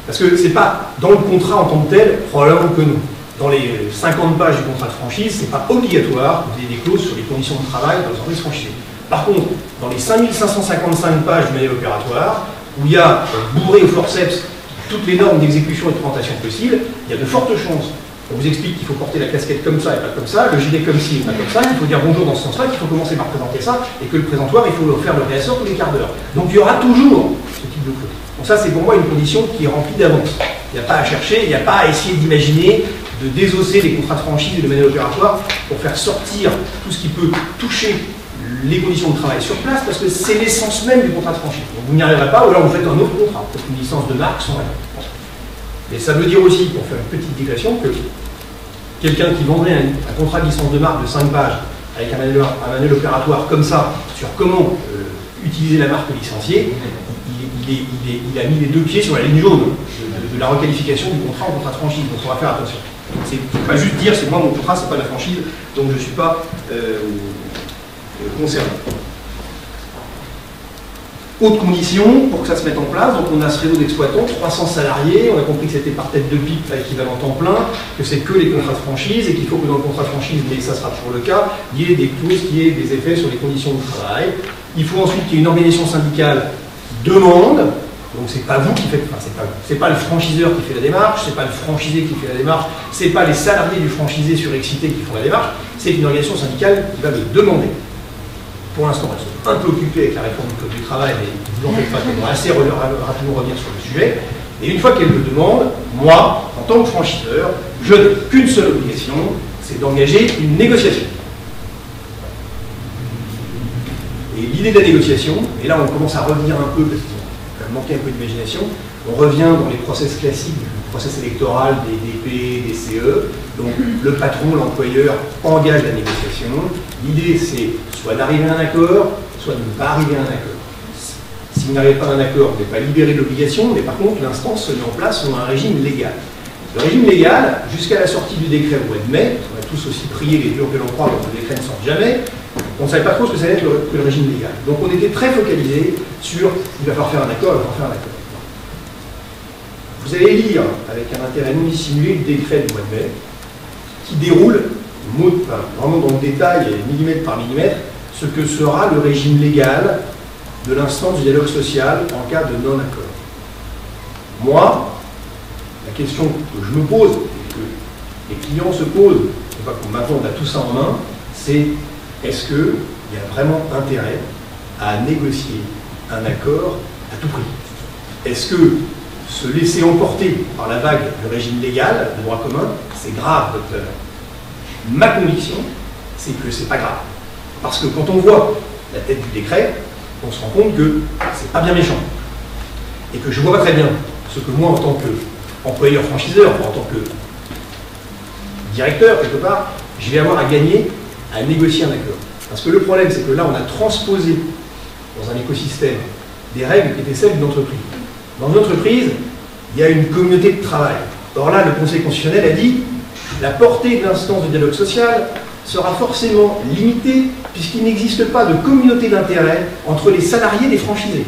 Parce que c'est pas dans le contrat en tant que tel, probablement que non. Dans les 50 pages du contrat de franchise, c'est pas obligatoire que vous ayez des clauses sur les conditions de travail dans les entreprises franchisées. Par contre, dans les 5555 pages du manuel opératoire, où il y a bourré au forceps toutes les normes d'exécution et de présentation possibles, il y a de fortes chances. On vous explique qu'il faut porter la casquette comme ça et pas comme ça, le gilet comme ci et pas comme ça, qu'il faut dire bonjour dans ce sens-là, qu'il faut commencer par présenter ça, et que le présentoir, il faut faire le réassort tous les quarts d'heure. Donc il y aura toujours ce type de clause. Donc ça, c'est pour moi une condition qui est remplie d'avance. Il n'y a pas à chercher, il n'y a pas à essayer d'imaginer, de désosser les contrats de franchise et de manuel opératoire pour faire sortir tout ce qui peut toucher les conditions de travail sur place, parce que c'est l'essence même du contrat de franchise. Donc vous n'y arriverez pas, ou alors vous faites un autre contrat, peut-être une licence de marque sans rien. Et ça veut dire aussi, pour faire une petite digression, que quelqu'un qui vendrait un contrat de licence de marque de 5 pages avec un manuel opératoire comme ça, sur comment utiliser la marque licenciée, il a mis les deux pieds sur la ligne jaune de la requalification du contrat en contrat de franchise. Donc on va faire attention. C'est pas juste dire c'est moi mon contrat, c'est pas de la franchise, donc je ne suis pas concerné. Autre condition pour que ça se mette en place, donc on a ce réseau d'exploitants, 300 salariés, on a compris que c'était par tête de pipe à équivalent temps plein, que c'est que les contrats de franchise et qu'il faut que dans le contrat de franchise, mais ça sera toujours le cas, il y ait des clauses qui aient des effets sur les conditions de travail. Il faut ensuite qu'il y ait une organisation syndicale qui demande, donc c'est pas vous qui faites, enfin c'est pas le franchiseur qui fait la démarche, c'est pas le franchisé qui fait la démarche, c'est pas les salariés du franchisé surexcités qui font la démarche, c'est une organisation syndicale qui va le demander. Pour l'instant, elles sont un peu occupées avec la réforme du Code du travail, mais vous n'en faites pas, elles vont assez rapidement revenir sur le sujet. Et une fois qu'elles le demandent, moi, en tant que franchiseur, je n'ai qu'une seule obligation, c'est d'engager une négociation. Et l'idée de la négociation, et là on commence à revenir un peu, parce qu'on a manqué un peu d'imagination, on revient dans les process classiques du process électoral des DP, des CE. Donc le patron, l'employeur engage la négociation. L'idée c'est soit d'arriver à un accord, soit de ne pas arriver à un accord. Si vous n'arrivez pas à un accord, vous n'êtes pas libéré de l'obligation, mais par contre l'instance se met en place selon un régime légal. Le régime légal, jusqu'à la sortie du décret au mois de mai, on a tous aussi prié les durs que l'on croit, donc le décret ne sort jamais, on ne savait pas trop ce que ça allait être que le régime légal. Donc on était très focalisé sur il va falloir faire un accord, il va falloir faire un accord. Vous allez lire avec un intérêt non dissimulé le décret du mois de mai qui déroule, vraiment dans le détail, millimètre par millimètre, ce que sera le régime légal de l'instance du dialogue social en cas de non-accord. Moi, la question que je me pose, et que les clients se posent, et pas qu'on m'attende à tout ça en main, c'est est-ce qu'il y a vraiment intérêt à négocier un accord à tout prix? Est-ce que se laisser emporter par la vague du régime légal, de droit commun, c'est grave, docteur? Ma conviction, c'est que c'est pas grave. Parce que quand on voit la tête du décret, on se rend compte que c'est pas bien méchant. Et que je vois pas très bien ce que moi, en tant qu'employeur franchiseur, en tant que directeur, quelque part, je vais avoir à gagner à négocier un accord. Parce que le problème, c'est que là, on a transposé dans un écosystème des règles qui étaient celles d'une entreprise. Dans une entreprise, il y a une communauté de travail. Or là, le Conseil constitutionnel a dit la portée de l'instance de dialogue social sera forcément limitée puisqu'il n'existe pas de communauté d'intérêt entre les salariés et les franchisés.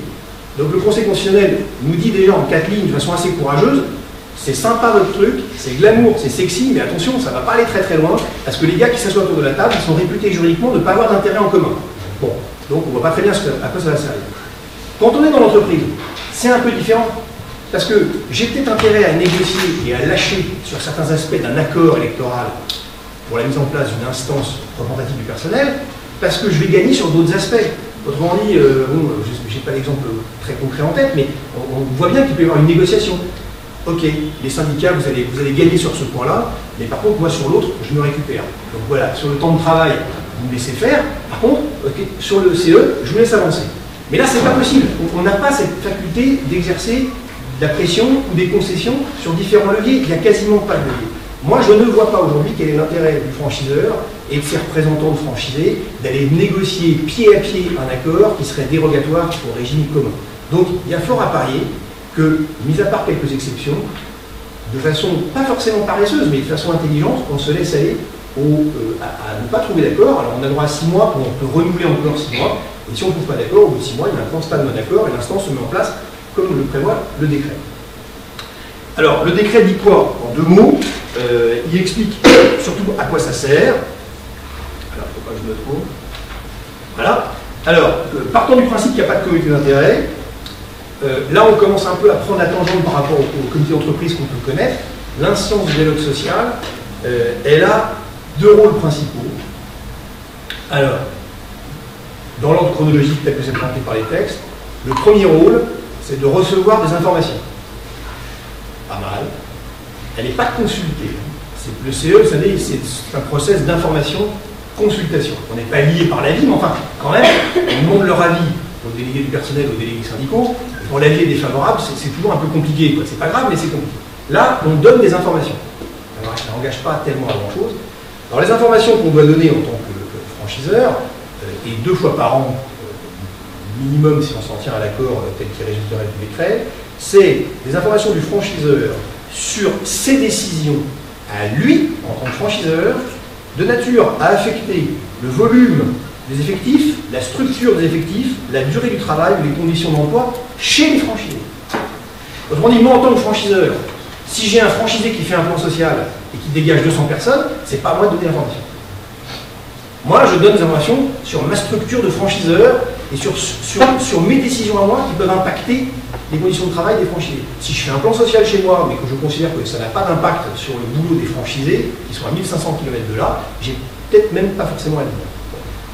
Donc le Conseil constitutionnel nous dit déjà en 4 lignes de façon assez courageuse, c'est sympa votre truc, c'est glamour, c'est sexy, mais attention, ça ne va pas aller très très loin, parce que les gars qui s'assoient autour de la table, ils sont réputés juridiquement de ne pas avoir d'intérêt en commun. Bon, donc on ne voit pas très bien à quoi ça va servir. Quand on est dans l'entreprise, c'est un peu différent, parce que j'ai peut-être intérêt à négocier et à lâcher sur certains aspects d'un accord électoral pour la mise en place d'une instance représentative du personnel, parce que je vais gagner sur d'autres aspects. Autrement dit, bon, je n'ai pas d'exemple très concret en tête, mais on voit bien qu'il peut y avoir une négociation. Ok, les syndicats, vous allez gagner sur ce point-là, mais par contre, moi, sur l'autre, je me récupère. Donc voilà, sur le temps de travail, vous me laissez faire. Par contre, okay, sur le CE, je vous laisse avancer. Mais là, c'est pas possible. On n'a pas cette faculté d'exercer de la pression ou des concessions sur différents leviers. Il n'y a quasiment pas de levier. Moi, je ne vois pas aujourd'hui quel est l'intérêt du franchiseur et de ses représentants de franchisés d'aller négocier pied à pied un accord qui serait dérogatoire au régime commun. Donc, il y a fort à parier que, mis à part quelques exceptions, de façon pas forcément paresseuse, mais de façon intelligente, on se laisse aller à ne pas trouver d'accord. Alors, on a droit à 6 mois, on peut renouveler encore 6 mois, Et si on ne trouve pas d'accord, au bout de 6 mois, il y a un constat de non-accord et l'instance se met en place comme le prévoit le décret. Alors, le décret dit quoi? En 2 mots, il explique surtout à quoi ça sert. Alors, il ne faut pas que je me trompe. Voilà. Alors, partant du principe qu'il n'y a pas de communauté d'intérêt, là on commence un peu à prendre la tangente par rapport au comité d'entreprise qu'on peut connaître. L'instance du dialogue social, elle a 2 rôles principaux. Alors, dans l'ordre chronologique tel que c'est présenté par les textes, le premier rôle, c'est de recevoir des informations. Pas mal. Elle n'est pas consultée. Le CE, vous savez, c'est un process d'information-consultation. On n'est pas lié par l'avis, mais enfin, quand même, on demande leur avis aux délégués du personnel, aux délégués syndicaux. Quand l'avis est défavorable, c'est toujours un peu compliqué. C'est pas grave, mais c'est compliqué. Là, on donne des informations. Alors, ça n'engage pas tellement à grand-chose. Alors, les informations qu'on doit donner en tant que franchiseur, et 2 fois par an, minimum si on s'en tient à l'accord tel qu'il résulterait du décret, c'est des informations du franchiseur sur ses décisions à lui, en tant que franchiseur, de nature à affecter le volume des effectifs, la structure des effectifs, la durée du travail ou les conditions d'emploi chez les franchisés. Autrement dit, moi en tant que franchiseur, si j'ai un franchisé qui fait un plan social et qui dégage 200 personnes, c'est pas à moi de donner l'information. Moi, je donne des informations sur ma structure de franchiseur et sur mes décisions à moi qui peuvent impacter les conditions de travail des franchisés. Si je fais un plan social chez moi, mais que je considère que ça n'a pas d'impact sur le boulot des franchisés, qui sont à 1500 km de là, j'ai peut-être même pas forcément à le dire.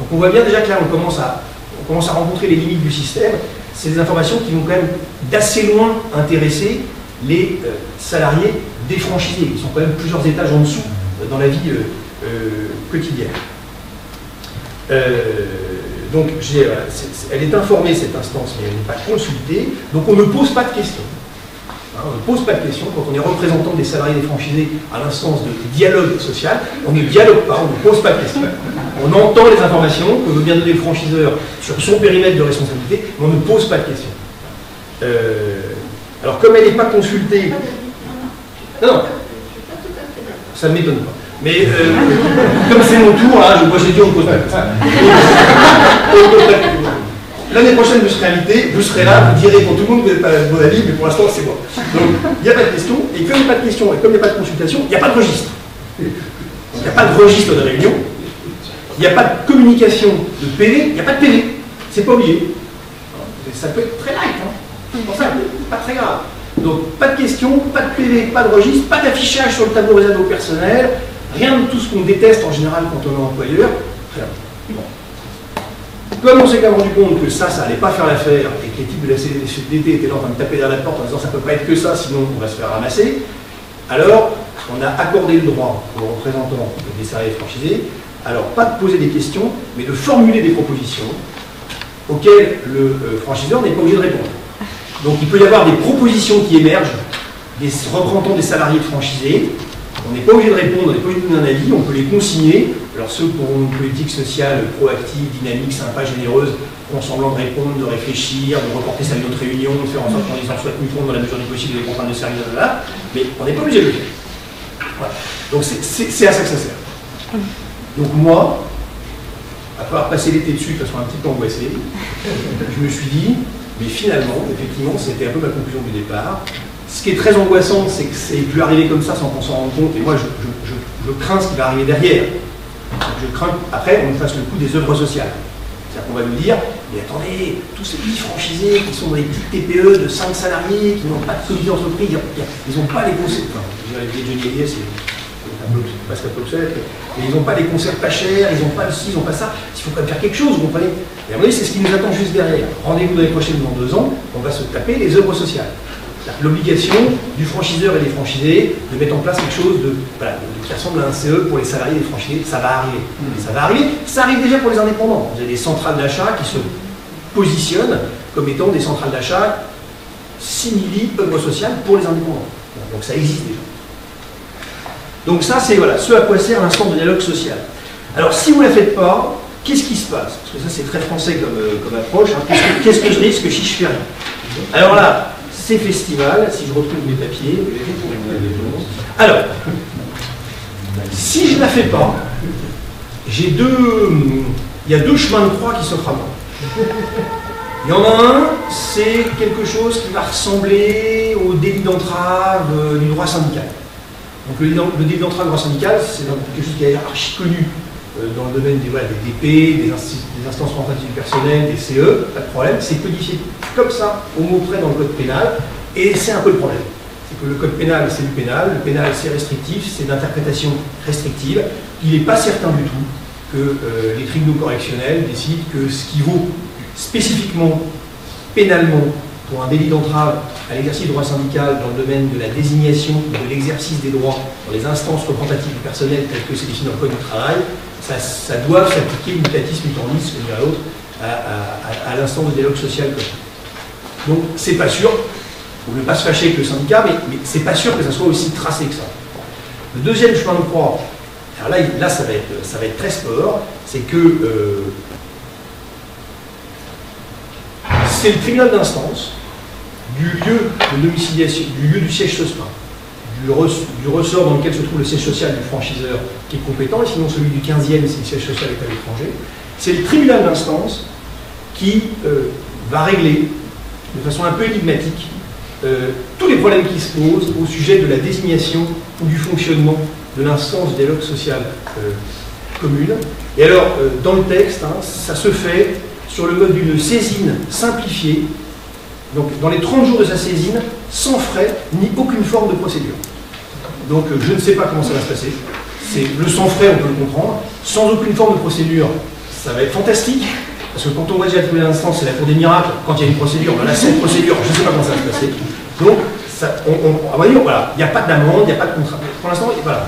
Donc on voit bien déjà que là, on commence à rencontrer les limites du système. C'est des informations qui vont quand même d'assez loin intéresser les salariés des franchisés. Ils sont quand même plusieurs étages en dessous dans la vie quotidienne. Donc, elle est informée, cette instance, mais elle n'est pas consultée, donc on ne pose pas de questions. Hein, on ne pose pas de questions. Quand on est représentant des salariés des franchisés à l'instance de dialogue social, on ne dialogue pas, on ne pose pas de questions. On entend les informations que veut bien donner le franchiseur sur son périmètre de responsabilité, mais on ne pose pas de questions. Alors, comme elle n'est pas consultée... Non, ça ne m'étonne pas. Mais comme c'est mon tour, là, moi j'ai dit on ne pose pas de questions. L'année prochaine, vous serez invité, vous serez là, vous direz pour tout le monde, vous n'êtes pas mon avis, mais pour l'instant, c'est moi. Donc, il n'y a pas de questions, et comme il n'y a pas de questions, et comme il n'y a pas de consultation, il n'y a pas de registre. Il n'y a pas de registre de réunion, il n'y a pas de communication de PV, il n'y a pas de PV. C'est pas obligé. Ça peut être très light, hein. C'est pour ça, pas très grave. Donc, pas de questions, pas de PV, pas de registre, pas d'affichage sur le tableau réservé au personnel, rien de tout ce qu'on déteste en général quand on est employeur. Rien. Bon. Comme on s'est quand même rendu compte que ça n'allait pas faire l'affaire et que les types de la CDT étaient là en train de taper dans la porte en disant ça ne peut pas être que ça, sinon on va se faire ramasser, alors on a accordé le droit aux représentants des salariés franchisés, alors pas de poser des questions, mais de formuler des propositions auxquelles le franchiseur n'est pas obligé de répondre. Donc il peut y avoir des propositions qui émergent des représentants des salariés franchisés. On n'est pas obligé de répondre, on n'est pas obligé de donner un avis, on peut les consigner. Alors ceux qui ont une politique sociale proactive, dynamique, sympa, généreuse, font semblant de répondre, de réfléchir, de reporter ça à une autre réunion, de faire en sorte qu'on les en soit tenu compte dans la mesure du possible des contraintes de service, mais on n'est pas obligé de le faire. Voilà. Donc c'est à ça que ça sert. Donc moi, à part passer l'été dessus de façon un petit peu angoissée, je me suis dit, mais finalement, effectivement, c'était un peu ma conclusion du départ. Ce qui est très angoissant, c'est que c'est pu arriver comme ça sans qu'on s'en rende compte, et moi je crains ce qui va arriver derrière. Je crains qu'après on nous fasse le coup des œuvres sociales. C'est-à-dire qu'on va nous dire, mais attendez, tous ces petits franchisés qui sont dans des petites TPE de 5 salariés, qui n'ont pas de comité d'entreprise, ils n'ont pas les concepts. Enfin, je dirais que Johnny Hallyday, c'est Pascal Popset, mais ils n'ont pas les concerts pas chers, ils n'ont pas ci, ils n'ont pas ça. Il faut quand même faire quelque chose, vous comprenez? Et à mon avis, c'est ce qui nous attend juste derrière. Rendez-vous l'année prochaine dans 2 ans, on va se taper les œuvres sociales. L'obligation du franchiseur et des franchisés de mettre en place quelque chose qui ressemble à un CE pour les salariés et les franchisés, ça va arriver. Ça va arriver, ça arrive déjà pour les indépendants. Vous avez des centrales d'achat qui se positionnent comme étant des centrales d'achat simili œuvres sociales pour les indépendants. Donc ça existe déjà. Donc ça, c'est voilà, ce à quoi sert l'instant de dialogue social. Alors si vous ne la faites pas, qu'est-ce qui se passe? Parce que ça c'est très français comme approche. Hein. Qu'est-ce que je risque si je fais rien? Alors là, c'est festival, si je retrouve mes papiers. Alors, si je ne la fais pas, il y a 2 chemins de croix qui s'offrent à moi. Il y en a un, c'est quelque chose qui va ressembler au délit d'entrave du droit syndical. Donc le délit d'entrave du droit syndical, c'est quelque chose qui est archi connu dans le domaine des DP, des instances représentatives du personnel, des CE, pas de problème, c'est codifié comme ça, au mot près dans le code pénal, et c'est un peu le problème. C'est que le code pénal, c'est du pénal, le pénal, c'est restrictif, c'est d'interprétation restrictive. Il n'est pas certain du tout que les tribunaux correctionnels décident que ce qui vaut spécifiquement, pénalement, pour un délit d'entrave à l'exercice du droit syndical dans le domaine de la désignation de l'exercice des droits dans les instances représentatives du personnel telles que c'est défini dans le Code du travail, ça doit s'appliquer mutatis mutandis, l'une à l'autre, à l'instance de dialogue social. Donc c'est pas sûr, on ne veut pas se fâcher avec le syndicat, mais c'est pas sûr que ça soit aussi tracé que ça. Le deuxième chemin de croix, alors là ça va être très sport, c'est que c'est le tribunal d'instance du lieu de domiciliation, du lieu du siège social, du ressort dans lequel se trouve le siège social du franchiseur qui est compétent, et sinon celui du 15e, c'est le siège social est à l'étranger. C'est le tribunal d'instance qui va régler de façon un peu énigmatique tous les problèmes qui se posent au sujet de la désignation ou du fonctionnement de l'instance de dialogue social commune. Et alors, dans le texte, ça se fait sur le mode d'une saisine simplifiée, donc dans les 30 jours de sa saisine, sans frais ni aucune forme de procédure. Donc je ne sais pas comment ça va se passer. C'est le sans frais, on peut le comprendre. Sans aucune forme de procédure, ça va être fantastique. Parce que quand on voit déjà trouver l'instance, c'est la cour des miracles. Quand il y a une procédure, ben là c'est une procédure, je ne sais pas comment ça va se passer. Donc, à vrai dire, voilà, il n'y a pas d'amende, il n'y a pas de contrat. Pour l'instant, voilà,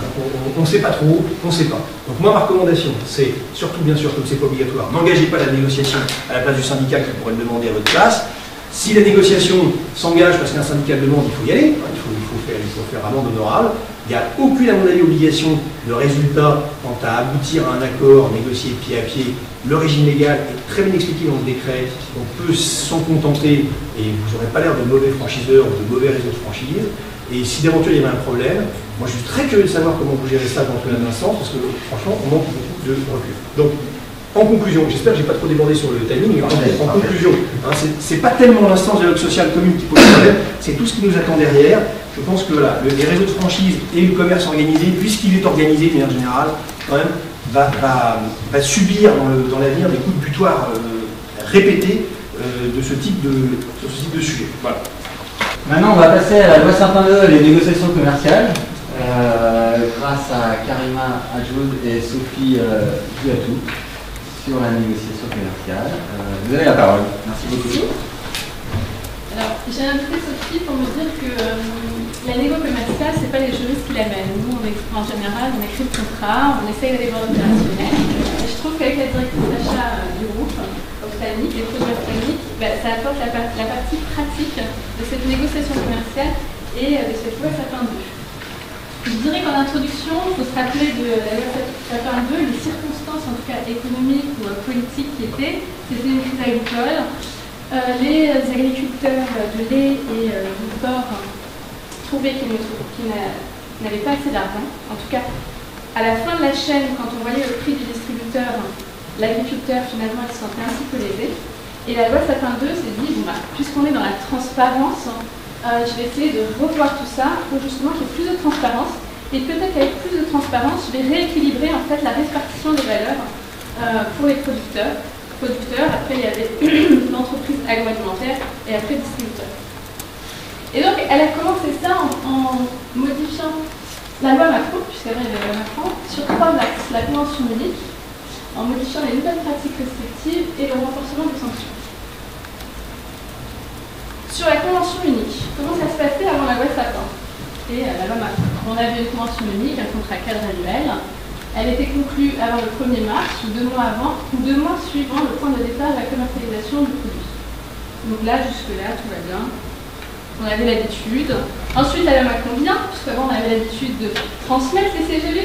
on ne sait pas trop, on ne sait pas. Donc moi, ma recommandation, c'est surtout, bien sûr, comme ce n'est pas obligatoire, n'engagez pas la négociation à la place du syndicat qui pourrait le demander à votre place. Si la négociation s'engage parce qu'un syndicat le demande, il faut y aller, il faut faire amende honorable. Il n'y a aucune, à mon avis, obligation de résultat quant à aboutir à un accord négocié pied à pied. Le régime légal est très bien expliqué dans le décret. On peut s'en contenter et vous n'aurez pas l'air de mauvais franchiseurs ou de mauvais réseaux de franchise. Et si d'aventure il y avait un problème, moi je suis très curieux de savoir comment vous gérez ça dans le instance parce que franchement on manque beaucoup de recul. Donc en conclusion, j'espère que je n'ai pas trop débordé sur le timing, mais en conclusion, c'est pas tellement l'instance de dialogue social commune qui pose le problème, c'est tout ce qui nous attend derrière. Je pense que voilà, les réseaux de franchise et le commerce organisé, puisqu'il est organisé de manière générale, quand même, va subir dans l'avenir des coups de butoir répétés de ce type de sujet. Voilà. Maintenant, on va passer à la loi Sapin-II, les négociations commerciales, grâce à Karima Adjoud et Sophie Duatou sur la négociation commerciale. Vous avez la parole. Merci beaucoup. Alors, j'ai invité Sophie pour me dire que la négo commerciale, ce n'est pas les juristes qui l'amènent. Nous, en général, on écrit le contrat, on essaye d'aller voir l'opérationnel. Et je trouve qu'avec la directrice d'achat du groupe ophtalmique, les produits ophtalmiques, ça apporte la partie pratique de cette négociation commerciale et de cette loi Sapin-II. Je dirais qu'en introduction, il faut se rappeler de la loi Sapin-II, les circonstances, en tout cas économiques ou politiques qui étaient. C'était une crise agricole. Les agriculteurs de lait et du porc trouvaient qu'ils n'avaient pas assez d'argent. En tout cas, à la fin de la chaîne, quand on voyait le prix du distributeur, l'agriculteur, finalement, il se sentait un petit peu lésé. Et la loi Sapin-II s'est dit, bon, puisqu'on est dans la transparence, je vais essayer de revoir tout ça pour justement qu'il y ait plus de transparence. Et peut-être qu'avec plus de transparence, je vais rééquilibrer en fait la répartition des valeurs pour les producteurs. Après il y avait l'entreprise agroalimentaire et après le distributeur. Et donc elle a commencé ça en modifiant la loi Macron, puisqu'avant il y avait la loi Macron, sur 3 axes: la convention unique, en modifiant les nouvelles pratiques restrictives et le renforcement des sanctions. Sur la convention unique, comment ça se passait avant la loi Sapin et la loi Macron? On avait une convention unique, un contrat cadre annuel. Elle était conclue avant le 1er mars, ou 2 mois avant, ou 2 mois suivant le point de départ de la commercialisation du produit. Donc là, jusque-là, tout va bien. On avait l'habitude. Ensuite, la loi Macron vient, puisqu'avant on avait l'habitude de transmettre les CGV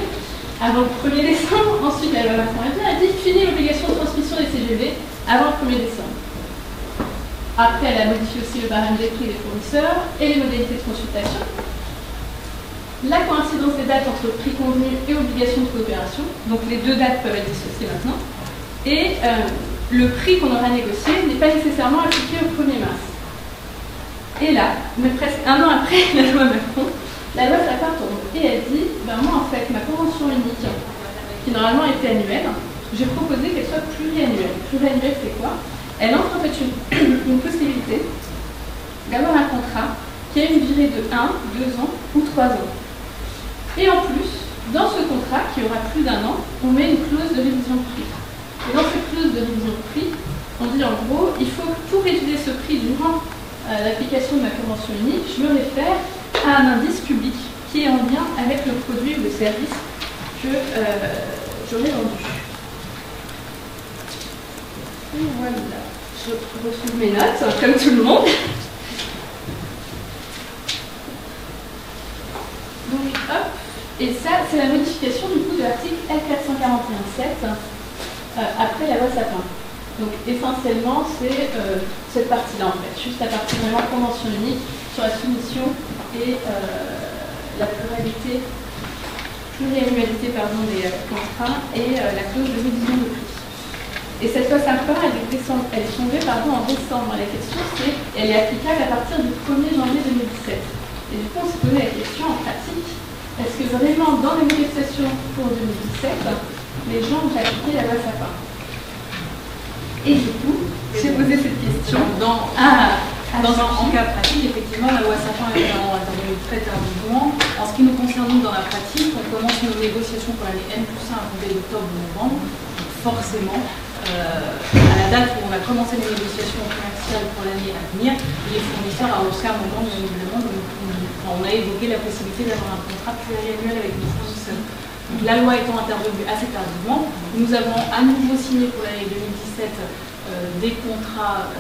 avant le 1er décembre. Ensuite, la loi Macron vient, elle dit fini l'obligation de transmission des CGV avant le 1er décembre. Après, elle a modifié aussi le barème des prix des fournisseurs et les modalités de consultation. La coïncidence des dates entre prix convenu et obligation de coopération, donc les deux dates peuvent être dissociées maintenant, et le prix qu'on aura négocié n'est pas nécessairement appliqué au 1er mars. Et là, mais presque un an après la loi Macron, la loi Sapin tombe et elle dit, ben moi en fait, ma convention unique, qui normalement était annuelle, j'ai proposé qu'elle soit pluriannuelle. Pluriannuelle, c'est quoi? Elle offre en fait une possibilité d'avoir un contrat qui a une durée de 1, 2 ans ou 3 ans. Et en plus, dans ce contrat, qui aura plus d'1 an, on met une clause de révision de prix. Et dans cette clause de révision de prix, on dit en gros, il faut que pour étudier ce prix durant l'application de ma convention unique, je me réfère à un indice public qui est en lien avec le produit ou le service que j'aurai vendu. Et voilà, je retrouve mes notes, comme tout le monde. Donc, hop, et ça, c'est la modification du coup de l'article L441.7 après la loi Sapin. Donc, essentiellement, c'est cette partie-là, en fait, juste la partie vraiment convention unique sur la soumission et la pluriannualité des contrats et la clause de révision de prix. Et cette loi Sapin, elle est tombée en décembre. La question, c'est elle est applicable à partir du 1er janvier 2017. Et du coup, on s'est posé la question en pratique, est-ce que vraiment, dans les négociations pour 2017, les gens ont appliqué la loi Sapin? Et du coup, j'ai posé cette question. En cas pratique, effectivement, la loi Sapin est intervenue très tardivement. En ce qui nous concerne, nous, dans la pratique, on commence nos négociations pour l'année N+1 à compter d'octobre ou novembre. Forcément, à la date où on a commencé les négociations commerciales pour l'année à venir, les fournisseurs avancent un moment, bien évidemment, on a évoqué la possibilité d'avoir un contrat pluriannuel avec nos fournisseurs. Donc, la loi étant intervenue assez tardivement, nous avons à nouveau signé pour l'année 2017 des contrats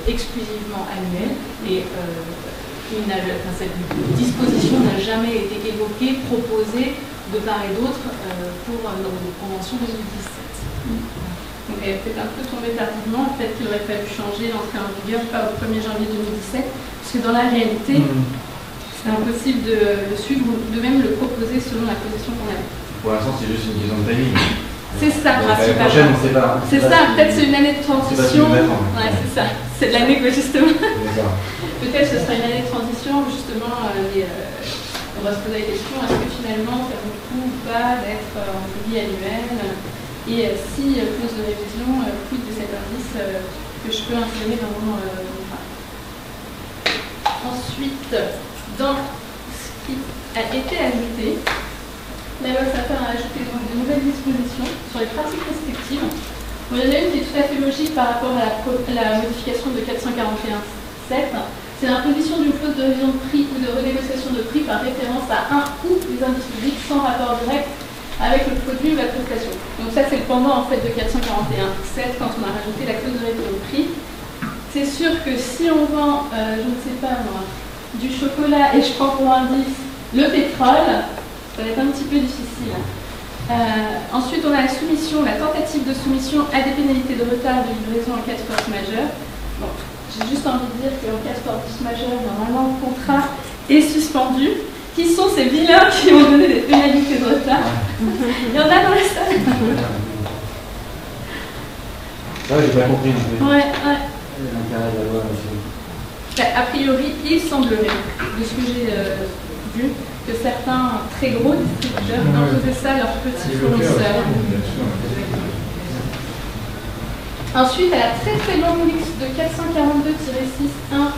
exclusivement annuels et cette disposition n'a jamais été évoquée, proposée de part et d'autre pour nos conventions 2017. Donc elle est peut-être un peu tombée tardivement, peut-être qu'il aurait fallu changer l'entrée en vigueur, pas au 1er janvier 2017, parce que dans la réalité, c'est impossible de le suivre ou de même le proposer selon la position qu'on avait. Pour l'instant, c'est juste une question de timing. C'est ça, principalement. C'est ça, peut-être c'est une année de transition. Ouais, c'est ça, c'est de l'année que justement. Peut-être ce sera une année de transition, justement, on va se poser la question, est-ce que finalement ça vaut le coup ou pas d'être en annuel? Et si clause de révision, quid de cet indice que je peux insérer dans mon contrat. Ensuite, dans ce qui a été ajouté, la loi Sapin a ajouté donc de nouvelles dispositions sur les pratiques restrictives. Bon, il y en a une qui est tout à fait logique par rapport à la modification de 441.7. C'est l'imposition d'une clause de révision de prix ou de renégociation de prix par référence à un ou des indices publics sans rapport direct avec le produit ou la prestation. Donc ça, c'est le pendant en fait de 441.7 quand on a rajouté la clause de révision de prix. C'est sûr que si on vend, je ne sais pas moi, du chocolat et je prends pour indice le pétrole, ça va être un petit peu difficile. Ensuite, on a la soumission, la tentative de soumission à des pénalités de retard de livraison en cas de force majeure. Bon, j'ai juste envie de dire qu'en cas de force majeure, normalement, le contrat est suspendu. Qui sont ces vilains qui ont donné des pénalités de retard? Il y en a dans la salle. Ça, j'ai pas compris. Ouais. L'intérêt de la loi. A priori, il semblerait, de ce que j'ai vu, que certains très gros distributeurs imposaient ça à leurs petits fournisseurs. Ensuite, à la très très longue liste de 442-6.1,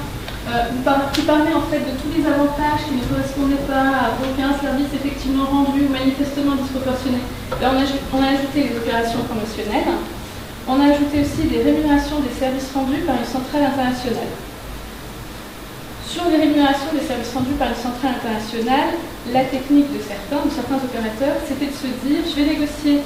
qui parlait en fait de tous les avantages qui ne correspondaient pas à aucun service effectivement rendu ou manifestement disproportionné. Là, on a ajouté les opérations promotionnelles. On a ajouté aussi des rémunérations des services rendus par une centrale internationale. Sur les rémunérations des services rendus par une centrale internationale, la technique de certains opérateurs, c'était de se dire, je vais négocier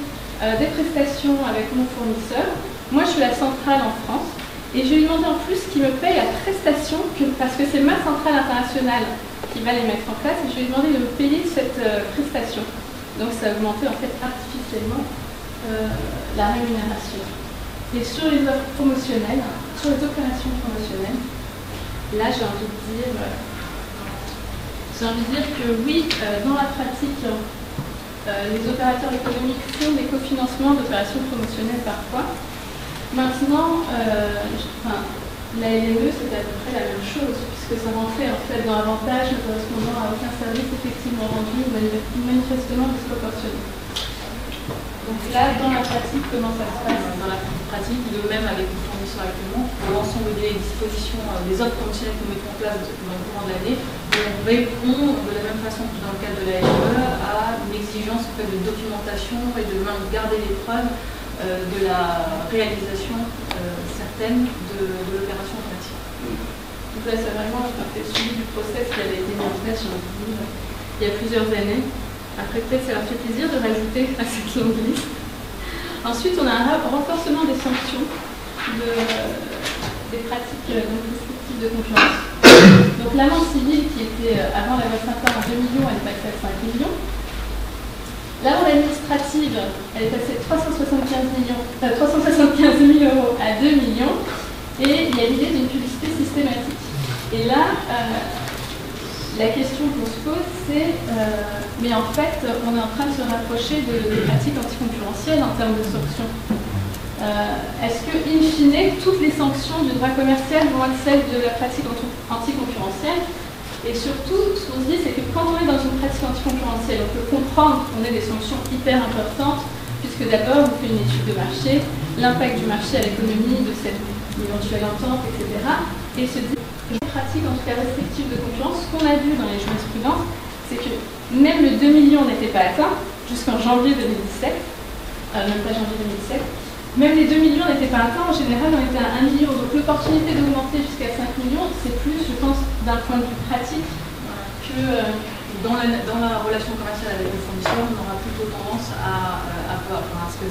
des prestations avec mon fournisseur. Moi, je suis la centrale en France. Et je vais lui demander en plus qu'il me paye la prestation, parce que c'est ma centrale internationale qui va les mettre en place, et je vais lui demander de me payer cette prestation. Donc ça a augmenté en fait artificiellement la rémunération. Et sur les offres promotionnelles, sur les opérations promotionnelles, là j'ai envie de dire que oui, dans la pratique, les opérateurs économiques font des cofinancements d'opérations promotionnelles parfois. Maintenant, la LME, c'était à peu près la même chose, puisque ça rentrait en fait dans l'avantage ne correspondant à aucun service effectivement rendu ou manifestement disproportionné. Donc là, dans la pratique, comment ça se passe? Dans la pratique, de même avec le fournisseur actuellement, pour l'ensemble des dispositions, des offres promotionnelles que nous mettons en place dans le courant de l'année, on répond de la même façon que dans le cadre de la LME à une exigence en fait, de documentation et de garder les preuves de la réalisation certaine de l'opération commerciale. Donc là, c'est vraiment le suivi du process qui avait été mis en place, il y a plusieurs années. Après, peut-être ça leur fait plaisir de rajouter à cette longue liste. Ensuite, on a un renforcement des sanctions des pratiques restrictives de concurrence. Donc l'amende civile qui était avant la loi Saint-Paul en 2 millions, elle est passée à 5 millions. L'amende administrative, elle est passée de 375 000 € à 2 millions. Et il y a l'idée d'une publicité systématique. Et là, la question qu'on se pose, c'est mais en fait, on est en train de se rapprocher des pratiques anticoncurrentielles en termes de sanctions. Est-ce que, in fine, toutes les sanctions du droit commercial vont être celles de la pratique anticoncurrentielle? Et surtout, ce qu'on se dit, c'est que quand on est dans une pratique anticoncurrentielle, on peut comprendre qu'on ait des sanctions hyper importantes, puisque d'abord, on fait une étude de marché, l'impact du marché à l'économie, de cette éventuelle entente, etc. Et se dit que les pratiques, en tout cas restrictives de concurrence, ce qu'on a vu dans les jurisprudences, c'est que même le 2 millions n'était pas atteint jusqu'en janvier 2017, même pas janvier 2017, même les 2 millions n'étaient pas atteints, en général on était à 1 million. Donc l'opportunité d'augmenter jusqu'à 5 millions, c'est plus, je pense, d'un point de vue pratique que dans la relation commerciale avec le fournisseur, on aura plutôt tendance à ce que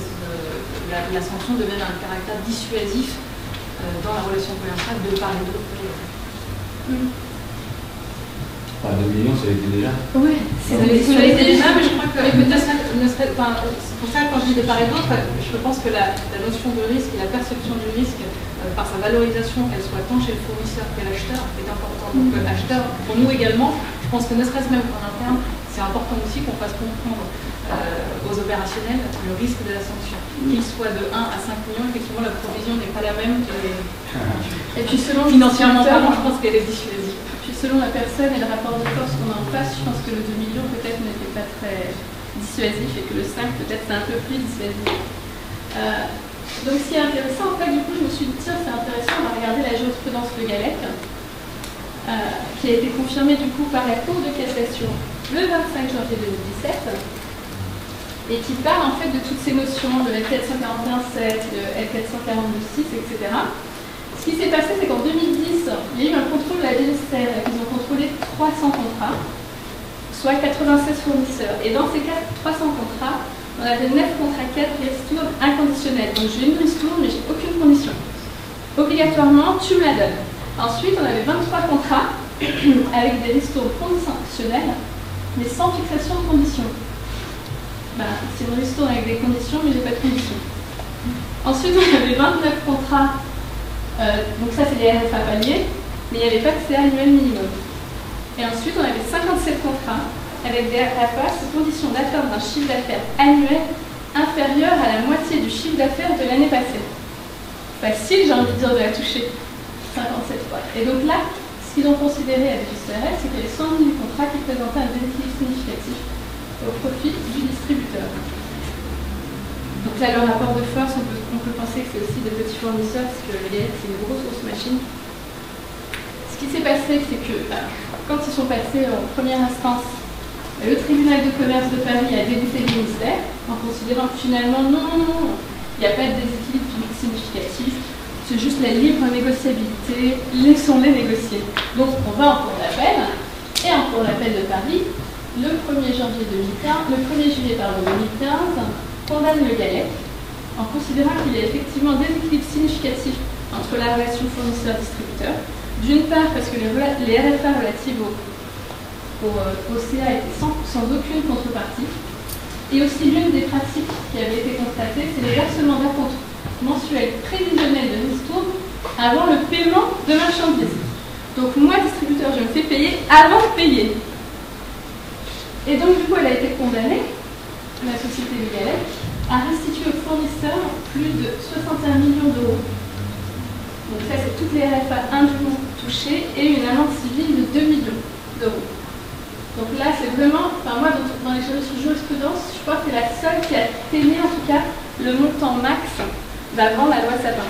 la sanction devienne un caractère dissuasif dans la relation commerciale de part et d'autre. 2 millions, ça l'était déjà. Oui, ça l'était déjà, mais je crois que c'est pour ça que quand je dis de part et d'autre, je pense que la notion de risque et la perception du risque, par sa valorisation, qu'elle soit tant chez le fournisseur que l'acheteur, est importante. Donc l'acheteur, pour nous également, je pense que ne serait-ce même qu'en interne, c'est important aussi qu'on fasse comprendre aux opérationnels le risque de la sanction. Qu'il soit de 1 à 5 millions, effectivement, la provision n'est pas la même. Et puis selon financièrement parlant, je pense qu'elle est dissuasive. Puis selon la personne et le rapport de force qu'on a en face, je pense que le 2 millions peut-être n'était pas très dissuasif et que le 5 peut-être c'est un peu plus dissuasif. Donc ce qui est intéressant, en fait, du coup, je me suis dit, tiens, c'est intéressant, on va regarder la jurisprudence Le Gallec, qui a été confirmée du coup par la Cour de cassation le 25 janvier 2017, et qui parle en fait de toutes ces notions, de L441-7, de L442-6, etc. Ce qui s'est passé, c'est qu'en 2010, il y a eu un contrôle de la DGSR, ils ont contrôlé 300 contrats, soit 96 fournisseurs. Et dans ces 300 contrats, on avait 9 contrats 4 ristournes inconditionnels. Donc j'ai une ristourne, mais j'ai aucune condition. Obligatoirement, tu me la donnes. Ensuite, on avait 23 contrats avec des ristournes conditionnelles, mais sans fixation de conditions. C'est une ristourne avec des conditions, mais j'ai pas de conditions. Ensuite, on avait 29 contrats. Donc ça c'est des RFA paliers, mais il n'y avait pas de CA annuel minimum. Et ensuite on avait 57 contrats avec des RFA sous condition d'atteindre un chiffre d'affaires annuel inférieur à la moitié du chiffre d'affaires de l'année passée. Facile, j'ai envie de dire, de la toucher. 57 fois. Et donc là, ce qu'ils ont considéré à la DGCRF, c'est qu'il y avait 100 000 contrats qui présentaient un déséquilibre significatif au profit du distributeur. Donc là, le rapport de force, on peut penser que c'est aussi des petits fournisseurs, parce que le Gallec, c'est une grosse machine. Ce qui s'est passé, c'est que quand ils sont passés en première instance, le tribunal de commerce de Paris a débuté le ministère, en considérant que finalement, non, il n'y a pas de déséquilibre significatif, c'est juste la libre négociabilité, laissons-les négocier. Donc on va en cour d'appel, et en cour d'appel de Paris, le 1er juillet 2015, condamne le Gallec en considérant qu'il y a effectivement un déséquilibre significatif entre la relation fournisseur-distributeur. D'une part parce que les RFA relatives au CA étaient sans aucune contrepartie. Et aussi l'une des pratiques qui avait été constatée, c'est le versement d'acompte mensuel prévisionnel de ristourne avant le paiement de marchandises. Donc moi, distributeur, je me fais payer avant de payer. Et donc du coup, elle a été condamnée, la société du Gallec, a restitué aux fournisseurs plus de 61 millions d'euros. Donc ça, c'est toutes les RFA indûment touchées et une amende civile de 2 millions d'euros. Donc là, c'est vraiment, enfin moi, dans les jurisprudences, je crois que c'est la seule qui a atteint en tout cas le montant max d'avant la loi Sapin.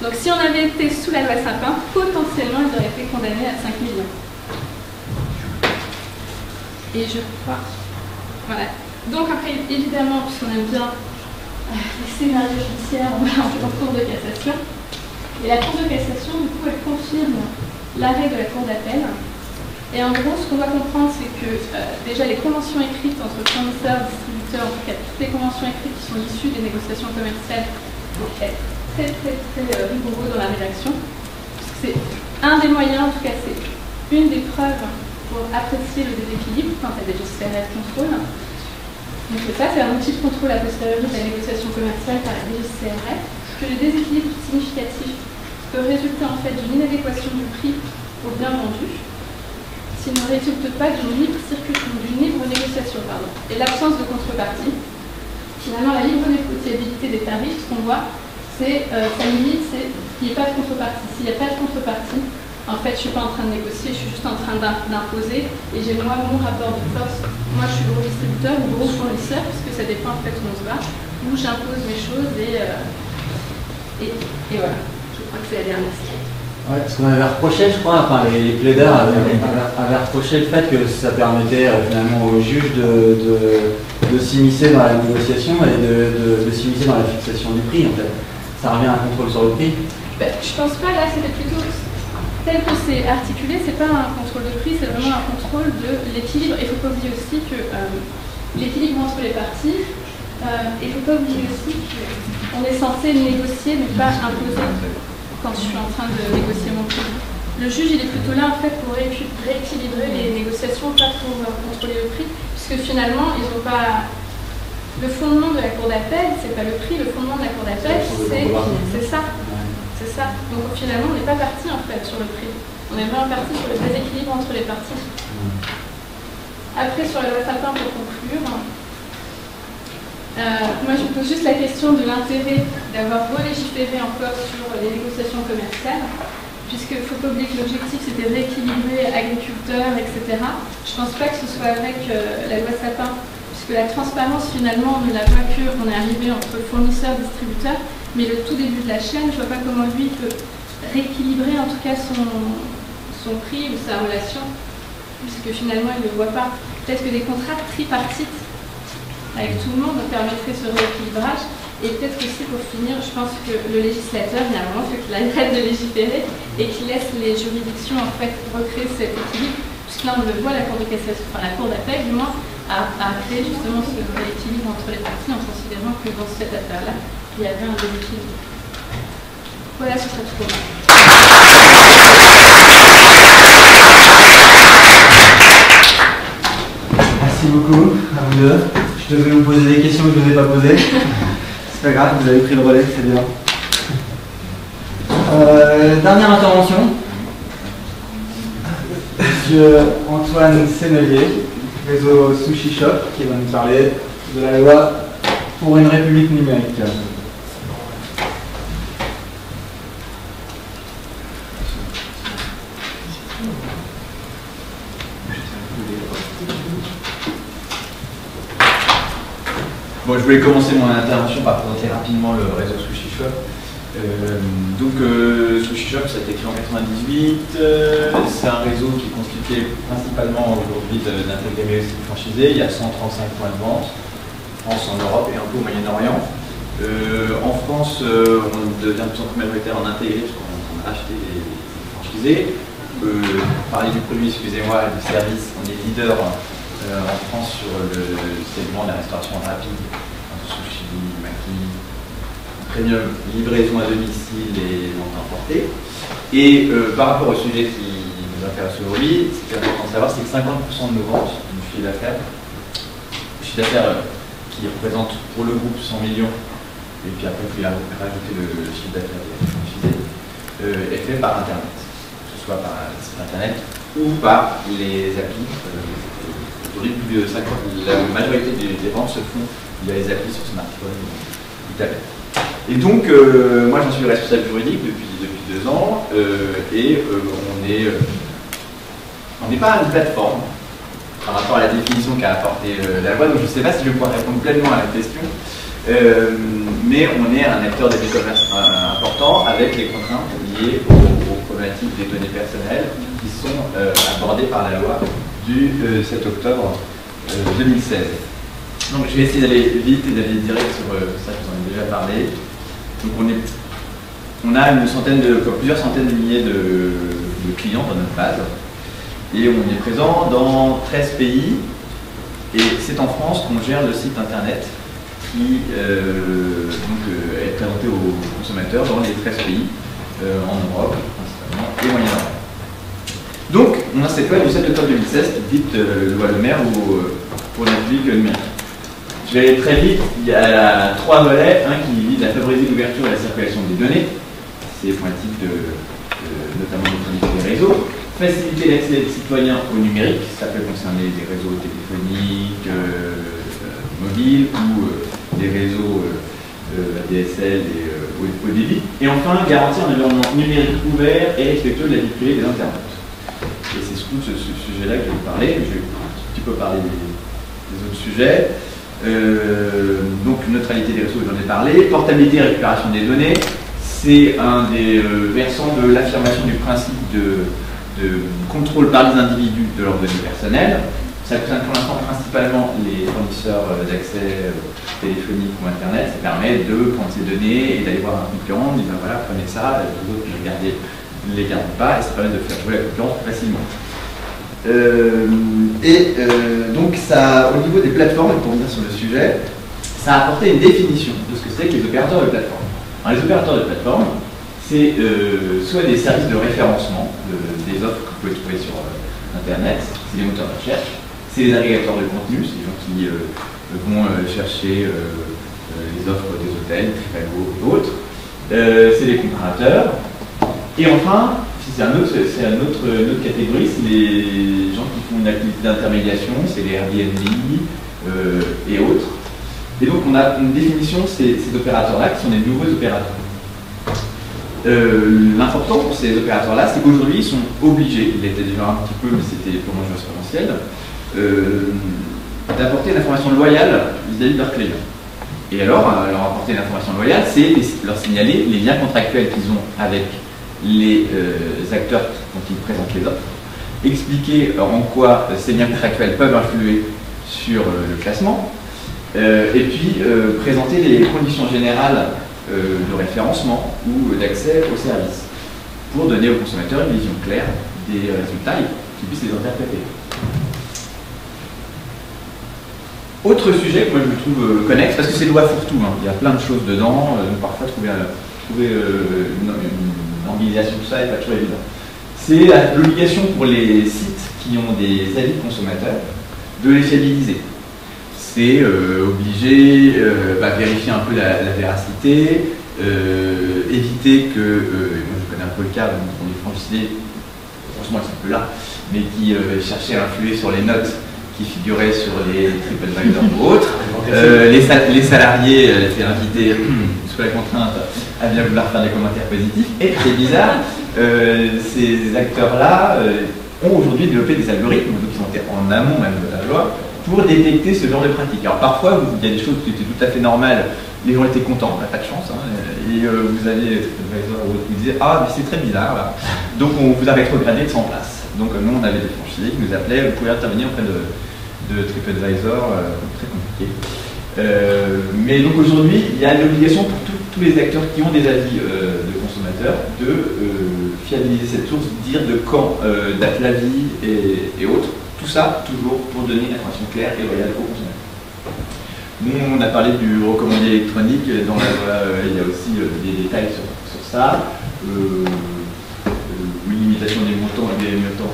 Donc si on avait été sous la loi Sapin, potentiellement, ils auraient été condamnés à 5 millions. Et je crois... Voilà. Donc après, évidemment, puisqu'on aime bien les scénarios judiciaires, on va en cour de cassation. Et la cour de cassation, du coup, elle confirme l'arrêt de la cour d'appel. Et en gros, ce qu'on doit comprendre, c'est que déjà les conventions écrites entre fournisseurs, distributeurs, en tout cas toutes les conventions écrites qui sont issues des négociations commerciales, faut être très rigoureux dans la rédaction. Parce que c'est un des moyens, en tout cas, c'est une des preuves pour apprécier le déséquilibre quand il y a des GCRF contrôle. Donc ça, c'est un outil de contrôle a posteriori de la négociation commerciale par la DGCRF, que le déséquilibre significatif peut résulter en fait d'une inadéquation du prix au bien vendu, s'il ne résulte pas d'une libre négociation. Et l'absence de contrepartie, finalement la libre négociabilité des tarifs, ce qu'on voit, c'est sa limite, c'est qu'il n'y ait pas de contrepartie. S'il n'y a pas de contrepartie, en fait, je ne suis pas en train de négocier, je suis juste en train d'imposer et j'ai moi mon rapport de force. Moi, je suis gros distributeur ou gros fournisseur, puisque ça dépend en fait où on se bat, où j'impose mes choses et voilà. Je crois que c'est la dernière slide. Ouais, parce qu'on avait reproché, je crois, enfin les plaideurs avaient reproché le fait que ça permettait finalement aux juges de s'immiscer dans la négociation et de s'immiscer dans la fixation du prix, en fait. Ça revient à un contrôle sur le prix. Ben, je pense pas, là, c'était plutôt... Tel que c'est articulé, c'est pas un contrôle de prix, c'est vraiment un contrôle de l'équilibre. Il ne faut pas oublier aussi que l'équilibre entre les parties, il ne faut pas oublier aussi qu'on est censé négocier, mais pas imposer quand je suis en train de négocier mon prix. Le juge, il est plutôt là en fait pour rééquilibrer les négociations, pas pour contrôler le prix, puisque finalement, ils n'ont pas... Le fondement de la cour d'appel, c'est pas le prix, le fondement de la cour d'appel, c'est ça. C'est ça. Donc finalement, on n'est pas parti en fait sur le prix. On est vraiment parti sur le déséquilibre entre les parties. Après, sur la loi Sapin, pour conclure, moi je pose juste la question de l'intérêt d'avoir relégiféré encore sur les négociations commerciales, puisqu'il ne faut pas oublier que l'objectif c'était rééquilibrer agriculteurs, etc. Je ne pense pas que ce soit avec la loi Sapin, puisque la transparence finalement, on ne la voit qu'on est arrivé entre fournisseurs et distributeurs. Mais le tout début de la chaîne, je ne vois pas comment lui peut rééquilibrer en tout cas son prix ou sa relation, puisque finalement il ne le voit pas. Peut-être que des contrats tripartites avec tout le monde permettraient ce rééquilibrage. Et peut-être aussi pour finir, je pense que le législateur, il y a un moment, il faut qu'il arrête de légiférer et qu'il laisse les juridictions en fait recréer cet équilibre, puisque là on le voit, la Cour de cassation, enfin la Cour d'appel du moins, a créé justement ce rééquilibre entre les parties en considérant que dans cette affaire-là, il y avait un déséquilibre. Voilà, ce serait tout pour moi. Merci beaucoup à vous deux. Je devais vous poser des questions que je ne vous ai pas posées. C'est pas grave, vous avez pris le relais, c'est bien. Dernière intervention. Monsieur Antoine Sennelier, réseau Sushi Shop, qui va nous parler de la loi pour une république numérique. Bon, je voulais commencer mon intervention par présenter rapidement le réseau Sushi Shop. Sushi Shop, ça a été créé en 98. C'est un réseau qui est constitué principalement aujourd'hui d'intégrés franchisés. Il y a 135 points de vente, en France, en Europe et un peu au Moyen-Orient. En France, on devient de plus en plus majoritaire en intégré parce qu'on a acheté des franchisés. Parler du produit, excusez-moi, du service, on est leader en France sur le segment de la restauration rapide, sushi, maki, premium, livraison à domicile et vente importée. Et par rapport au sujet qui nous intéresse aujourd'hui, ce qui est important de savoir, c'est que 50% de nos ventes du chiffre d'affaires, qui représente pour le groupe 100 millions, et puis après il faut rajouter le chiffre d'affaires est fait par Internet, que ce soit par Internet ou par les applis. Aujourd'hui, la majorité des ventes se font via les applis sur smartphone ou tablette. Et donc, moi j'en suis le responsable juridique depuis 2 ans, et on n'est pas une plateforme par rapport à la définition qu'a apportée la loi, donc je ne sais pas si je vais pouvoir répondre pleinement à la question, mais on est un acteur de e-commerce important avec les contraintes liées aux problématiques des données personnelles qui sont abordées par la loi du 7 octobre 2016. Donc je vais essayer d'aller vite et d'aller direct sur ça, je vous en ai déjà parlé. Donc on a plusieurs centaines de milliers de clients dans notre base, et on est présent dans 13 pays, et c'est en France qu'on gère le site internet qui est présenté aux consommateurs dans les 13 pays, en Europe principalement, et Moyen-Orient. Donc on a cette loi du 7 octobre 2016 qui dit loi Le Maire pour la public numérique. Je vais aller très vite. Il y a 3 volets. Un qui vise à favoriser l'ouverture et la circulation des données. C'est pointif notamment des réseaux. Faciliter l'accès des citoyens au numérique. Ça peut concerner des réseaux téléphoniques, mobiles ou des réseaux ADSL et haut débit. Et enfin, garantir un environnement numérique ouvert et respectueux de la vie privée des internautes. Et c'est surtout ce sujet-là que je vais vous parler. Je vais un petit peu parler des autres sujets. Donc neutralité des réseaux, j'en ai parlé. Portabilité et récupération des données, c'est un des versants de l'affirmation du principe de contrôle par les individus de leurs données personnelles. Ça concerne pour l'instant principalement les fournisseurs d'accès téléphonique ou internet. Ça permet de prendre ces données et d'aller voir un concurrent, de dire voilà, prenez ça, les autres ne les gardent pas, et ça permet de faire jouer la concurrence facilement. Donc ça, au niveau des plateformes, et pour revenir sur le sujet, ça a apporté une définition de ce que c'est que les opérateurs de plateforme. Alors, les opérateurs de plateforme, c'est soit des services de référencement des offres que vous pouvez trouver sur Internet, c'est des moteurs de recherche, c'est des agrégateurs de contenu, c'est des gens qui vont chercher les offres des hôtels, Trivago et autres, c'est des comparateurs, et enfin, c'est une autre catégorie, c'est les gens qui font une activité d'intermédiation, c'est les Airbnb et autres. Et donc on a une définition de ces opérateurs-là qui sont des nouveaux opérateurs. L'important pour ces opérateurs-là, c'est qu'aujourd'hui ils sont obligés, il l'était déjà un petit peu, mais c'était purement jurisprudentiel, d'apporter une information loyale vis-à-vis de leurs clients. Et alors, leur apporter une information loyale, c'est leur signaler les liens contractuels qu'ils ont avec les acteurs dont ils présentent les offres, expliquer en quoi ces liens contractuels peuvent influer sur le classement, et puis présenter les conditions générales de référencement ou d'accès aux services, pour donner aux consommateurs une vision claire des résultats et qu'ils puissent les interpréter. Autre sujet que moi je trouve connexe, parce que c'est loi fourre-tout, hein. Il y a plein de choses dedans, parfois trouver une organisation de ça n'est pas toujours évident. C'est l'obligation pour les sites qui ont des avis de consommateurs de les fiabiliser. C'est obliger, vérifier un peu la véracité, éviter que, moi je connais un peu le cas, on est franchisés, franchement ils sont un peu là, mais qui cherchaient à influer sur les notes qui figuraient sur les TripAdvisor ou autres. Les salariés étaient invités sous la contrainte à bien vouloir faire des commentaires positifs. Et c'est bizarre, ces acteurs-là ont aujourd'hui développé des algorithmes, donc ils sont en amont même de la loi, pour détecter ce genre de pratiques. Alors parfois, il y a des choses qui étaient tout à fait normales, les gens étaient contents, on n'a pas de chance, hein, et vous avez TripAdvisor ou autre qui disaient « Ah, mais c'est très bizarre, là. » Donc on vous a rétrogradé de 100 places. Donc nous, on avait des franchisés qui nous appelaient « Vous pouvez intervenir auprès de TripAdvisor, très compliqué. » Mais donc aujourd'hui, il y a l'obligation pour tous les acteurs qui ont des avis de consommateurs de fiabiliser cette source, dire de quand date l'avis et autres. Tout ça, toujours pour donner une information claire et loyale aux consommateurs. On a parlé du recommandé électronique, dans la loi, il y a aussi des détails sur ça. Une limitation des montants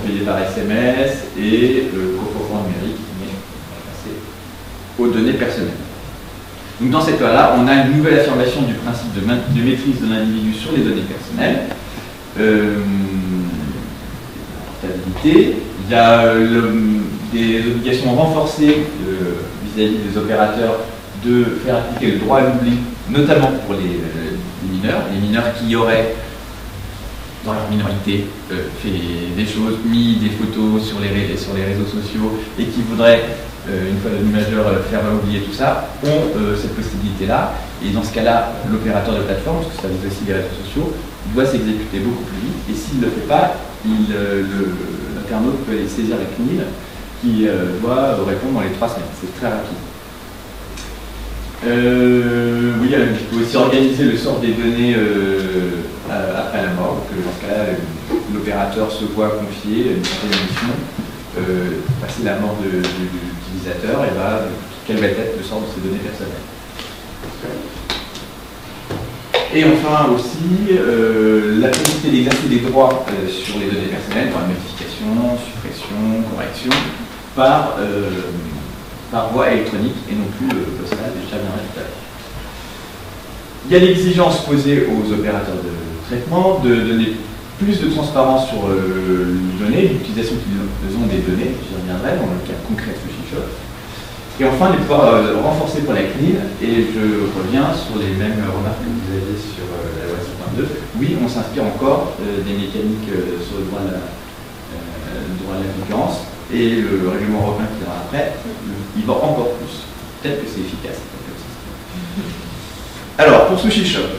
payés par SMS et le coffre-fort numérique qui est passé aux données personnelles. Donc dans cette loi-là, on a une nouvelle affirmation du principe de maîtrise de l'individu sur les données personnelles. Portabilité. Il y a des obligations renforcées vis-à-vis des opérateurs de faire appliquer le droit à l'oubli, notamment pour les mineurs qui auraient, dans leur minorité, fait des choses, mis des photos sur les réseaux sociaux et qui voudraient, une fois devenus majeurs, faire oublier tout ça, ont cette possibilité-là. Et dans ce cas-là, l'opérateur de plateforme, parce que ça vise aussi les réseaux sociaux, doit s'exécuter beaucoup plus vite. Et s'il ne le fait pas, l'internaute peut aller saisir la CNIL qui doit répondre dans les 3 semaines. C'est très rapide. Oui, il peut aussi organiser le sort des données après la mort. Donc, dans ce cas-là, l'opérateur se voit confier une certaine mission, passer la mort de l'utilisateur, et quel va être le sort de ces données personnelles. Et enfin aussi, la possibilité d'exercer des droits sur les données personnelles, par modification, suppression, correction, par voie électronique et non plus postale, déjà bien tout à l'heure. Il y a l'exigence posée aux opérateurs de traitement de donner plus de transparence sur les données, l'utilisation qu'ils ont des données, j'y reviendrai dans le cas concret de SushiShop. Et enfin, les pouvoirs renforcés pour la CNIL, et je reviens sur les mêmes remarques que vous aviez sur la loi 122. Oui, on s'inspire encore des mécaniques sur le droit de la concurrence, et le règlement européen qui viendra après, il va encore plus. Peut-être que c'est efficace. Alors, pour SushiShop.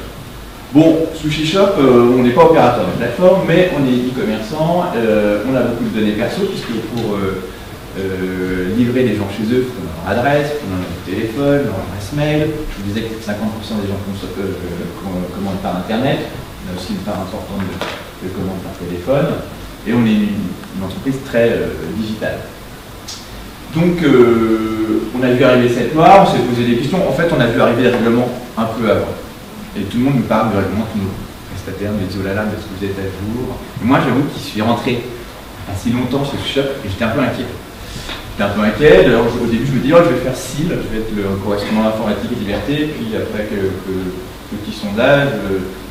Bon, SushiShop, on n'est pas opérateur de plateforme, mais on est e-commerçant, on a beaucoup de données perso, puisque pour livrer les gens chez eux, il faut leur adresse, il faut leur numéro de téléphone, leur adresse mail. Je vous disais que 50% des gens commandent par Internet. On a aussi une part importante de commandes par téléphone. Et on est une entreprise très digitale. Donc, on a vu arriver cette loi, on s'est posé des questions. En fait, on a vu arriver le règlement un peu avant. Et tout le monde nous parle du règlement, tous nos prestataires nous disent « Oh là là, est-ce que vous êtes à jour ?» Et moi, j'avoue qu'il suis rentré pas si longtemps chez SushiShop et j'étais un peu inquiet. D'ailleurs, au début, je me dis, oh, je vais faire SIL, je vais être le correspondant informatique et liberté, puis après quelques petits sondages,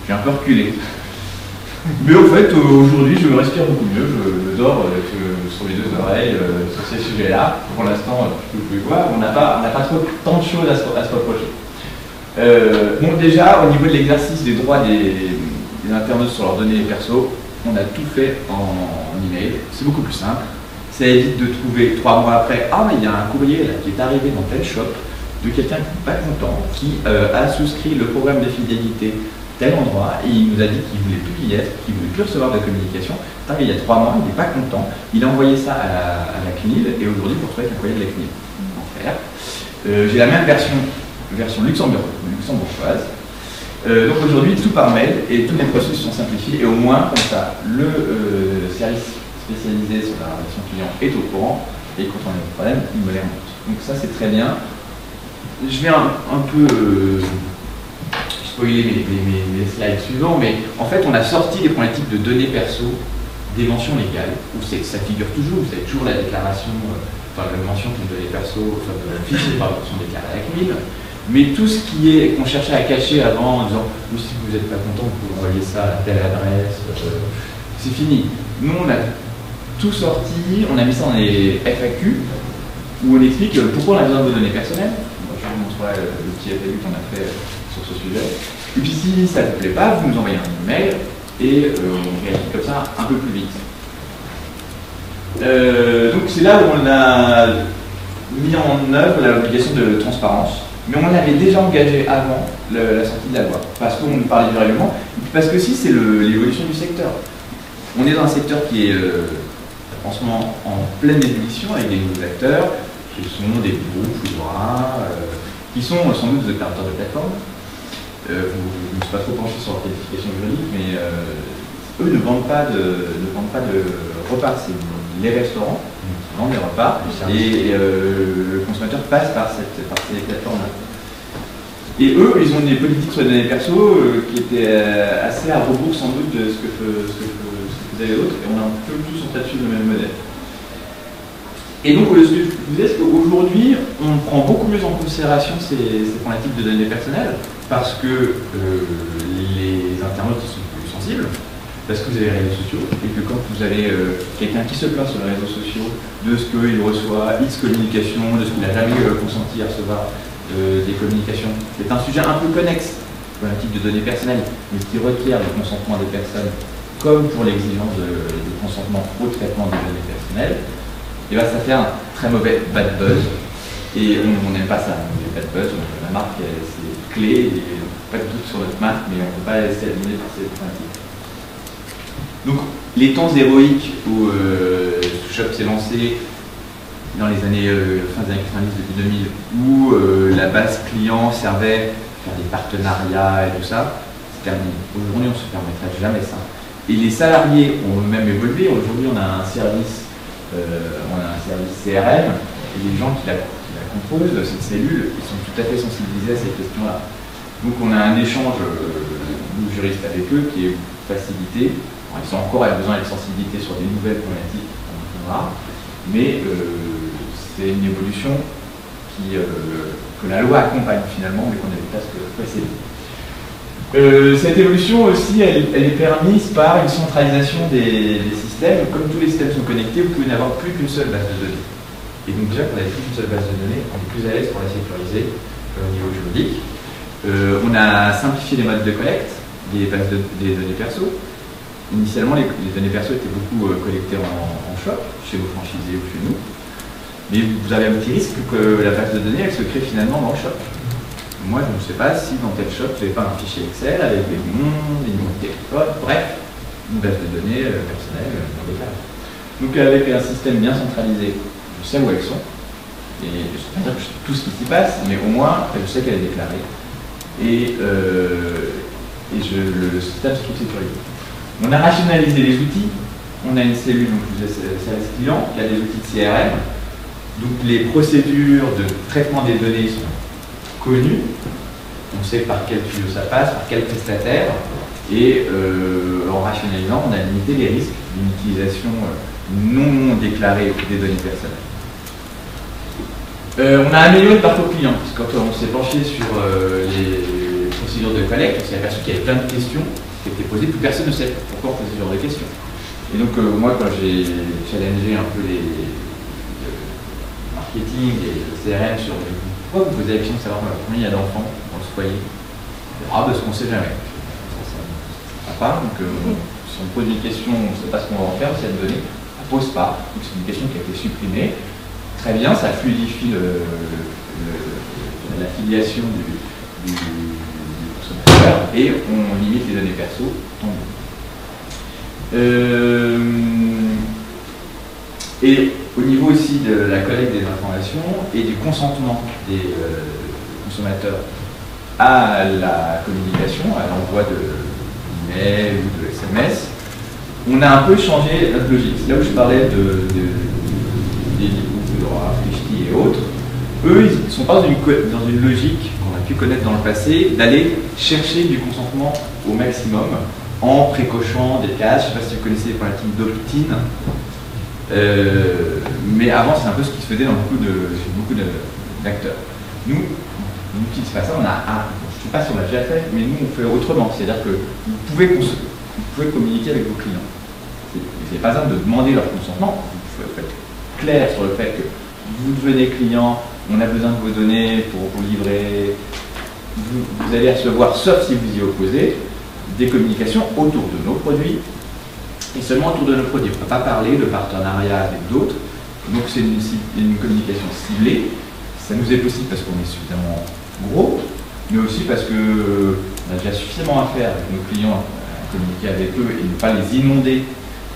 j'ai un peu reculé. Mais au fait, aujourd'hui, je respire beaucoup mieux, je dors sur les 2 oreilles sur ces sujets-là. Pour l'instant, je peux voir, on n'a pas tant de choses à se reprocher. Bon, déjà, au niveau de l'exercice des droits des internautes sur leurs données perso, on a tout fait en email, c'est beaucoup plus simple. Ça évite de trouver 3 mois après, ah mais il y a un courrier là, qui est arrivé dans tel shop de quelqu'un qui n'est pas content, qui a souscrit le programme de fidélité tel endroit et il nous a dit qu'il ne voulait plus y être, qu'il ne voulait plus recevoir de communication. Il y a 3 mois, il n'est pas content, il a envoyé ça à la CNIL et aujourd'hui vous retrouvez un courrier de la CNIL. Enfer. J'ai la même version luxembourgeoise. Donc aujourd'hui tout par mail et tous les processus sont simplifiés et au moins comme ça le service spécialisé sur la relation client est au courant et quand on a des problèmes, il me les remonte. Donc ça c'est très bien. Je vais un peu spoiler mes slides suivants, mais en fait on a sorti les problématiques de données perso des mentions légales, où ça figure toujours, vous avez toujours la déclaration, la mention d'une donnée perso, enfin de la fichier par sont déclarés à la CNIL, mais tout ce qu'on cherchait à cacher avant en disant si vous n'êtes pas content, vous pouvez envoyer ça à telle adresse, c'est fini. Nous on a tout sorti, on a mis ça dans les FAQ où on explique pourquoi on a besoin de vos données personnelles. Moi, je vous montrerai le petit FAQ qu'on a fait sur ce sujet. Et puis si ça ne vous plaît pas, vous nous envoyez un email et on réagit comme ça un peu plus vite. Donc c'est là où on a mis en œuvre l'obligation de transparence, mais on l'avait déjà engagé avant la sortie de la loi, parce qu'on nous parlait du règlement, parce que si c'est l'évolution du secteur. On est dans un secteur qui est en ce moment en pleine ébullition avec des nouveaux acteurs, qui sont des groupes, qui sont sans doute des opérateurs de plateforme. Je ne me suis pas trop penché sur leur qualification juridique, mais eux ne vendent pas de repas, c'est les restaurants qui vendent des repas, et le consommateur passe par ces plateformes-là. Et eux, ils ont des politiques sur les données perso qui étaient assez à rebours sans doute de ce que faisaient les autres, et on a un peu tous en dessus le même modèle. Et donc, ce que je vous disais, c'est qu'aujourd'hui, on prend beaucoup mieux en considération ces problématiques de données personnelles, parce que les internautes sont plus sensibles, parce que vous avez les réseaux sociaux, et que quand vous avez quelqu'un qui se plaint sur les réseaux sociaux de ce qu'il reçoit X communication, de ce qu'il n'a jamais consenti à recevoir des communications. C'est un sujet un peu connexe, problématique de données personnelles, mais qui requiert le consentement des personnes, comme pour l'exigence du consentement au traitement des données personnelles. Et bien ça fait un très mauvais bad buzz, et on n'aime pas ça, le bad buzz. La marque, c'est clé, et pas de doute sur notre marque, mais on ne peut pas laisser éliminer par cette pratique. Donc, les temps héroïques où Shop s'est lancé dans les années fin des années 90, début 2000, où la base client servait à faire des partenariats et tout ça, c'est terminé. Aujourd'hui, on ne se permettrait jamais ça. Et les salariés ont même évolué. Aujourd'hui, on a un service CRM, et les gens qui la composent, cette cellule, ils sont tout à fait sensibilisés à ces questions-là. Donc, on a un échange, nous juristes avec eux, qui est facilité. Ils ont encore besoin de sensibilité sur des nouvelles problématiques, mais c'est une évolution que la loi accompagne finalement, mais qu'on avait presque précédé. Cette évolution aussi, elle est permise par une centralisation des systèmes. Comme tous les systèmes sont connectés, vous pouvez n'avoir plus qu'une seule base de données. Et donc déjà, quand on n'a plus qu'une seule base de données, on est plus à l'aise pour la sécuriser au niveau juridique. On a simplifié les modes de collecte des bases des données perso. Initialement, les données perso étaient beaucoup collectées en shop, chez vos franchisés ou chez nous. Mais vous avez un petit risque que la base de données, elle se crée finalement dans le shop. Moi, je ne sais pas si dans tel shop, vous n'avez pas un fichier Excel avec des noms, des numéros de téléphone, bref, une base de données personnelle dans des cas. Donc avec un système bien centralisé, je sais où elles sont. Et je ne sais pas dire que je sais tout ce qui s'y passe, mais au moins, je sais qu'elle est déclarée. Et le système se trouve sécurisé. On a rationalisé les outils. On a une cellule, donc je disais, service client, qui a des outils de CRM. Donc les procédures de traitement des données sont connues. On sait par quel tuyau ça passe, par quel prestataire. Et en rationalisant, on a limité les risques d'une utilisation non déclarée des données personnelles. On a amélioré le parcours client, parce que quand on s'est penché sur les procédures de collecte, on s'est aperçu qu'il y avait plein de questions qui étaient posées, plus personne ne sait pourquoi on pose ce genre de questions. Et donc moi, quand j'ai challengé un peu les marketing et le CRM sur pourquoi vous posez la question de savoir combien il y a d'enfants dans ce foyer, parce qu'on ne sait jamais. À part, donc si on pose une question, on ne sait pas ce qu'on va en faire, si elle donnée, on ne pose pas. Donc c'est une question qui a été supprimée. Très bien, ça fluidifie la filiation du consommateur et on limite les données perso. Et au niveau aussi de la collecte des informations et du consentement des consommateurs à la communication, à l'envoi d'emails ou de SMS, on a un peu changé notre logique. C'est là où je parlais des Flishti et autres. Eux, ils ne sont pas dans une logique qu'on a pu connaître dans le passé, d'aller chercher du consentement au maximum en précochant des cases. Je ne sais pas si vous connaissez les problématiques d'opt-in. Mais avant, c'est un peu ce qui se faisait dans chez beaucoup d'acteurs. Nous, on n'utilise pas ça. Je ne sais pas si on l'a déjà fait, mais nous, on fait autrement. C'est-à-dire que vous pouvez communiquer avec vos clients. Vous n'avez pas besoin de demander leur consentement. Vous pouvez être clair sur le fait que vous devenez client, on a besoin de vos données pour vous livrer. Vous allez recevoir, sauf si vous y opposez, des communications autour de nos produits. Et seulement autour de nos produits. On ne peut pas parler de partenariat avec d'autres. Donc c'est une communication ciblée. Ça nous est possible parce qu'on est suffisamment gros, mais aussi parce qu'on a déjà suffisamment à faire avec nos clients, à communiquer avec eux et ne pas les inonder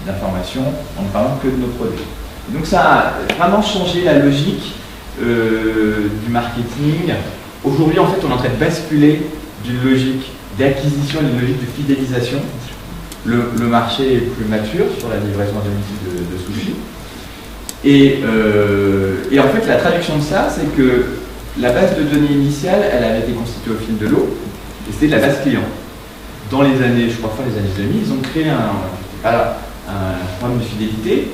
d'informations en ne parlant que de nos produits. Et donc ça a vraiment changé la logique du marketing. Aujourd'hui, en fait, on est en train de basculer d'une logique d'acquisition à une logique de fidélisation. Le marché est plus mature sur la livraison à domicile de sushi. Et en fait, la traduction de ça, c'est que la base de données initiale, elle avait été constituée au fil de l'eau, et c'était de la base client. Dans les années, je crois, fin des années 2000, ils ont créé un programme de fidélité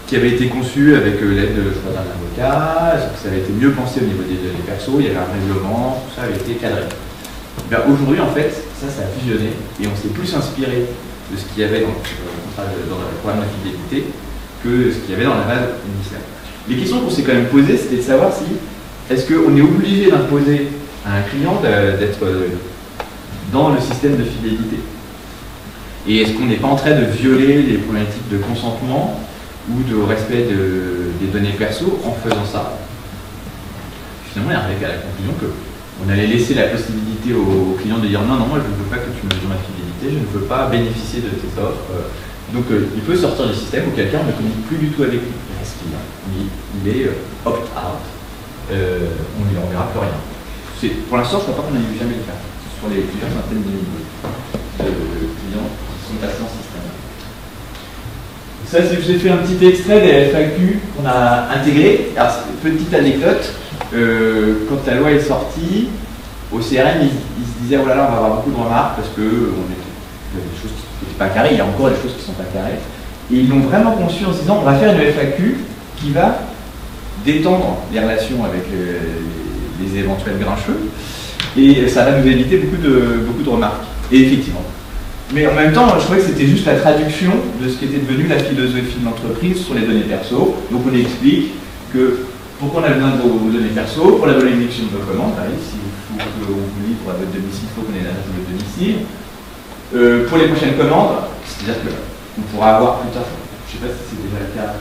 qui avait été conçu avec l'aide d'un avocat, ça avait été mieux pensé au niveau des données perso, il y avait un règlement, tout ça avait été cadré. Aujourd'hui, en fait, ça a fusionné, et on s'est plus inspiré de ce qu'il y avait dans le programme de fidélité que ce qu'il y avait dans la base initiale. Les questions qu'on s'est quand même posées, c'était de savoir si est-ce qu'on est obligé d'imposer à un client d'être dans le système de fidélité? Et est-ce qu'on n'est pas en train de violer les problématiques de consentement ou de respect des données perso en faisant ça? Finalement, on est arrivé à la conclusion qu'on allait laisser la possibilité aux clients de dire non, non, moi je ne veux pas que tu mesures ma fidélité, je ne veux pas bénéficier de tes offres. Donc il peut sortir du système où quelqu'un ne communique plus du tout avec lui. Il reste client. Il est opt-out. On ne lui enverra plus rien. Pour l'instant, je ne crois pas qu'on ait jamais le cas. Sur les plusieurs centaines de milliers de clients qui sont passés en système. Ça, je vous ai fait un petit extrait des FAQ qu'on a intégré. Alors, petite anecdote, quand la loi est sortie, au CRM, ils se disaient oh là là, on va avoir beaucoup de remarques parce que il y a des choses qui n'étaient pas carrées, il y a encore des choses qui ne sont pas carrées. Et ils l'ont vraiment conçu en se disant on va faire une FAQ qui va détendre les relations avec les éventuels grincheux et ça va nous éviter beaucoup de remarques. Et effectivement. Mais en même temps, je trouvais que c'était juste la traduction de ce qui était devenu la philosophie de l'entreprise sur les données perso. Donc on explique que pourquoi on a besoin de vos données perso, pour la bénédiction de vos commandes, s'il faut qu'on vous livre à votre domicile, il faut qu'on ait l'adresse de votre domicile. Pour les prochaines commandes, c'est-à-dire qu'on pourra avoir plus tard, je ne sais pas si c'est déjà le cas,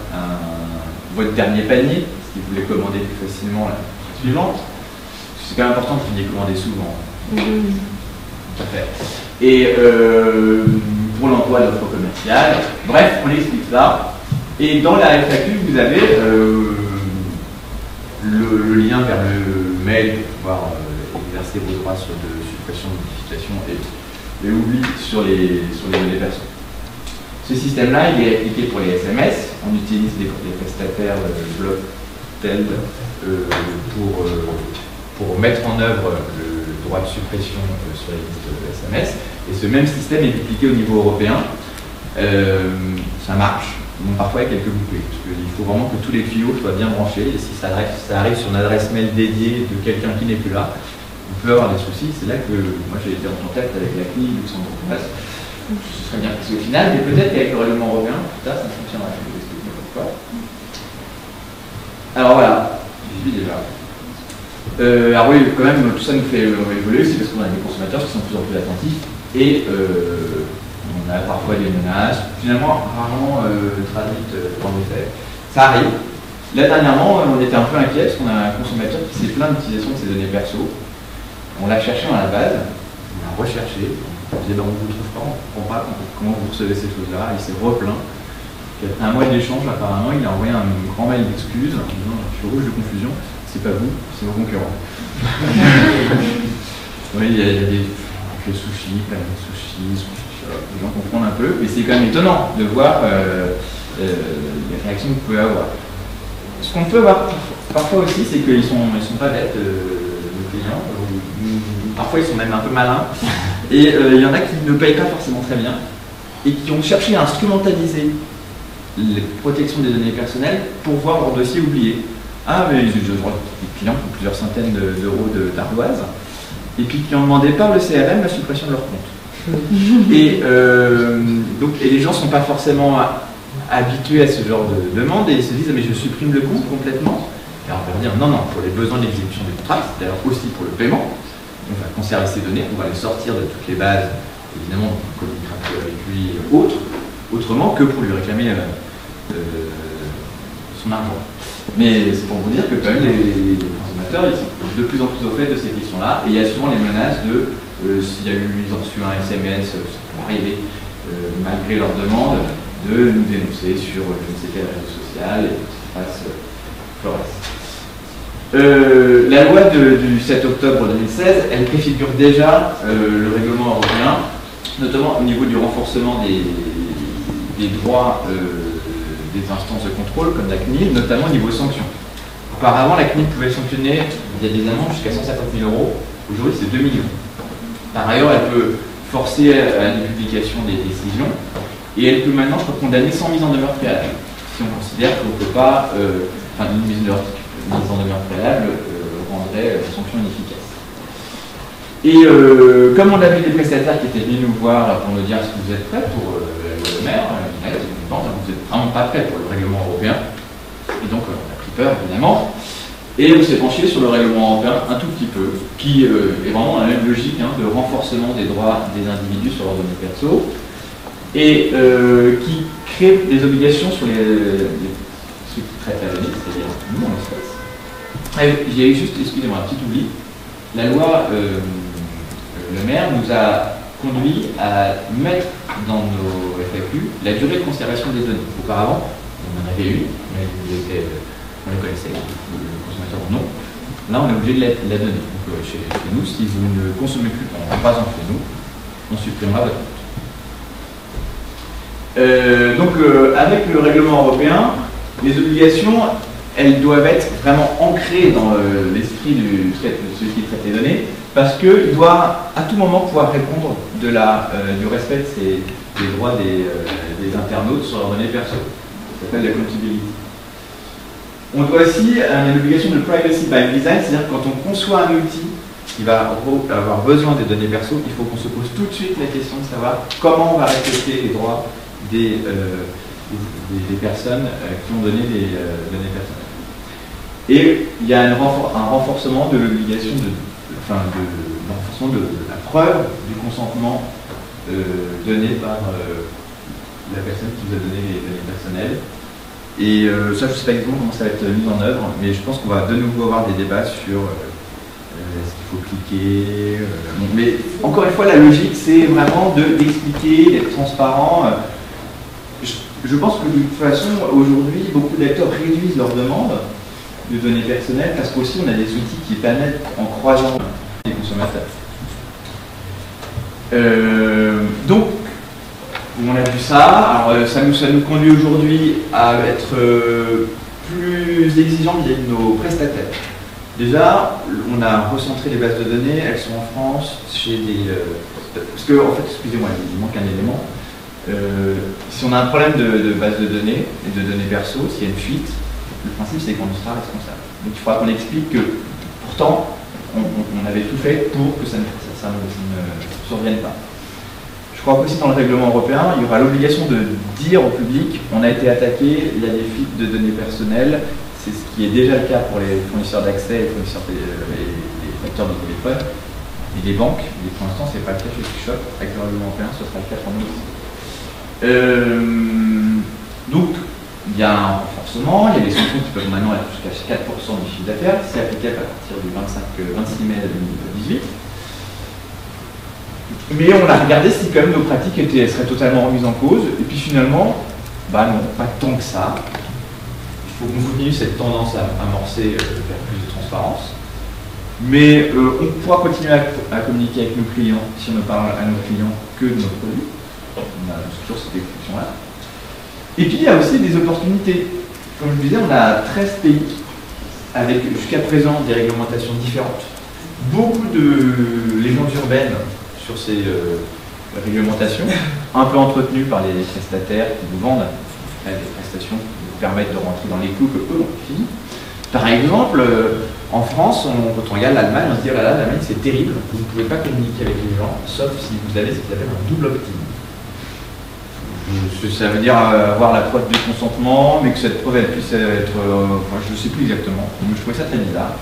votre dernier panier, si vous voulez commander plus facilement la suivante. C'est quand même important que vous veniez commander souvent. Tout à fait. Et pour l'emploi d'offres commerciales, bref, on explique ça. Et dans la FAQ, vous avez le lien vers le mail pour pouvoir exercer vos droits sur de suppression, de modification et oubli sur les données perso. Ce système-là, il est appliqué pour les SMS. On utilise des prestataires Blocktel pour mettre en œuvre le droit de suppression sur les listes de SMS. Et ce même système est appliqué au niveau européen. Ça marche, donc parfois il y a quelques bouclés. Parce qu'il faut vraiment que tous les tuyaux soient bien branchés. Et si ça arrive sur une adresse mail dédiée de quelqu'un qui n'est plus là, on peut avoir des soucis. C'est là que moi j'ai été en contact avec la CNIL Luxembourg. Ce serait bien parce qu'au final, mais peut-être qu'avec le règlement européen, ça fonctionnera. Je vais vous expliquer pourquoi. Alors voilà, j'y suis déjà. Alors oui, quand même, tout ça nous fait évoluer, c'est parce qu'on a des consommateurs qui sont de plus en plus attentifs et on a parfois des menaces, finalement rarement traduites en des faits. Ça arrive. Là dernièrement, on était un peu inquiet parce qu'on a un consommateur qui s'est plaint d'utilisation de ses données perso. On l'a cherché dans la base, on l'a recherché, on disait on ne vous trouve pas, on ne comprend pas comment vous recevez ces choses-là, il s'est replaint. Après un mois d'échange, apparemment, il a envoyé un grand mail d'excuses en disant je suis rouge de confusion. C'est pas vous, c'est vos concurrents. Oui, il y a des sushis, plein de sushis, les gens comprennent un peu, mais c'est quand même étonnant de voir les réactions que vous pouvez avoir. Ce qu'on peut voir parfois aussi, c'est qu'ils sont pas bêtes, nos clients. Parfois, ils sont même un peu malins. Et il y en a qui ne payent pas forcément très bien et qui ont cherché à instrumentaliser les protections des données personnelles pour voir leur dossier oublié. Ah, mais j'ai des clients qui ont plusieurs centaines d'euros d'ardoise et puis qui ont demandé par le CRM la suppression de leur compte. Et les gens ne sont pas forcément habitués à ce genre de demande et ils se disent mais je supprime le compte complètement. Et on va leur dire non, pour les besoins de l'exécution du contrat, c'est d'ailleurs aussi pour le paiement, on va conserver ces données, on va les sortir de toutes les bases, évidemment on communiquera plus avec lui autrement que pour lui réclamer son argent. Mais c'est pour vous dire que quand même les consommateurs ils sont de plus en plus au fait de ces questions-là et il y a souvent les menaces de s'il y a eu, ils ont reçu un SMS, ça peut arriver malgré leur demande, de nous dénoncer sur je ne sais quel réseau social et ce qui se passe Flores. La loi du 7 octobre 2016, elle préfigure déjà le règlement européen, notamment au niveau du renforcement des droits des instances de contrôle comme la CNIL, notamment au niveau sanctions. Auparavant, la CNIL pouvait sanctionner via des amendes jusqu'à 150 000 €. Aujourd'hui, c'est 2 millions. Par ailleurs, elle peut forcer à la publication des décisions et elle peut maintenant, je crois, condamner sans mise en demeure préalable. Si on considère qu'on ne peut pas, une mise en demeure préalable rendrait la sanction inefficace. Et comme on avait des prestataires qui étaient venus nous voir pour nous dire est-ce que vous êtes prêts pour le maire, vous n'êtes vraiment pas prêts pour le règlement européen. Et donc on a pris peur évidemment. Et on s'est penché sur le règlement européen un tout petit peu, qui est vraiment dans la même logique de renforcement des droits des individus sur leurs données perso, et qui crée des obligations sur ceux qui traitent la donnée, c'est-à-dire nous en espèce. J'ai juste, excusez-moi, un petit oubli, la loi Le Maire nous a conduit à mettre dans nos FAQ la durée de conservation des données. Auparavant, on en avait une, mais on les connaissait, le consommateur non. Là, on est obligé de la donner. Donc, chez nous, si vous ne consommez plus pendant 3 ans chez nous, on supprimera votre compte. Avec le règlement européen, les obligations, elles doivent être vraiment ancrées dans l'esprit de celui qui traite les données, parce qu'il doit à tout moment pouvoir répondre du respect des droits des internautes sur leurs données perso. Ça s'appelle l'accountability. On doit aussi une obligation de privacy by design, c'est-à-dire que quand on conçoit un outil qui va avoir besoin des données perso, il faut qu'on se pose tout de suite la question de savoir comment on va respecter les droits des personnes qui ont donné des données personnelles. Et il y a un renforcement de l'obligation de la preuve du consentement donné par la personne qui vous a donné les données personnelles. Et ça, je ne sais pas exactement comment ça va être mis en œuvre, mais je pense qu'on va de nouveau avoir des débats sur est-ce qu'il faut cliquer. Mais encore une fois, la logique, c'est vraiment d'expliquer, d'être transparent. Je pense que de toute façon, aujourd'hui, beaucoup d'acteurs réduisent leurs demandes de données personnelles parce qu'aussi on a des outils qui permettent, en croisant les consommateurs. Donc, on a vu ça. Alors, ça nous conduit aujourd'hui à être plus exigeants vis-à-vis de nos prestataires. Déjà, on a recentré les bases de données. Elles sont en France chez des... parce que, en fait, excusez-moi, il manque un élément. Si on a un problème de base de données et de données perso, s'il y a une fuite, le principe c'est qu'on sera responsable. Donc il faudra qu'on explique que pourtant on avait tout fait pour que ça ne survienne pas. Je crois qu'aussi dans le règlement européen, il y aura l'obligation de dire au public on a été attaqué, il y a des fuites de données personnelles, c'est ce qui est déjà le cas pour les fournisseurs d'accès, les fournisseurs les facteurs de téléphone et les banques, mais pour l'instant c'est pas le cas chez Shop. Avec le règlement européen, ce sera le cas pour nous. Donc, il y a un renforcement, il y a des sanctions qui peuvent maintenant être jusqu'à 4% du chiffre d'affaires, c'est applicable à partir du 26 mai 2018. Mais on a regardé si quand même nos pratiques seraient totalement remises en cause, et puis finalement, bah non, pas tant que ça. Il faut qu'on continue cette tendance à amorcer vers plus de transparence. Mais on pourra continuer à communiquer avec nos clients si on ne parle à nos clients que de nos produits. On a toujours cette exception-là. Et puis il y a aussi des opportunités. Comme je disais, on a 13 pays avec jusqu'à présent des réglementations différentes. Beaucoup de légendes urbaines sur ces réglementations, un peu entretenues par les prestataires qui nous vendent des prestations qui nous permettent de rentrer dans les clous que eux ont fini. Par exemple, en France, quand on regarde l'Allemagne, on se dit oh là là, l'Allemagne c'est terrible, vous ne pouvez pas communiquer avec les gens, sauf si vous avez ce qu'ils appellent un double opt-in. Ça veut dire avoir la preuve du consentement, mais que cette preuve elle puisse être... enfin, je ne sais plus exactement, mais je trouvais ça très bizarre.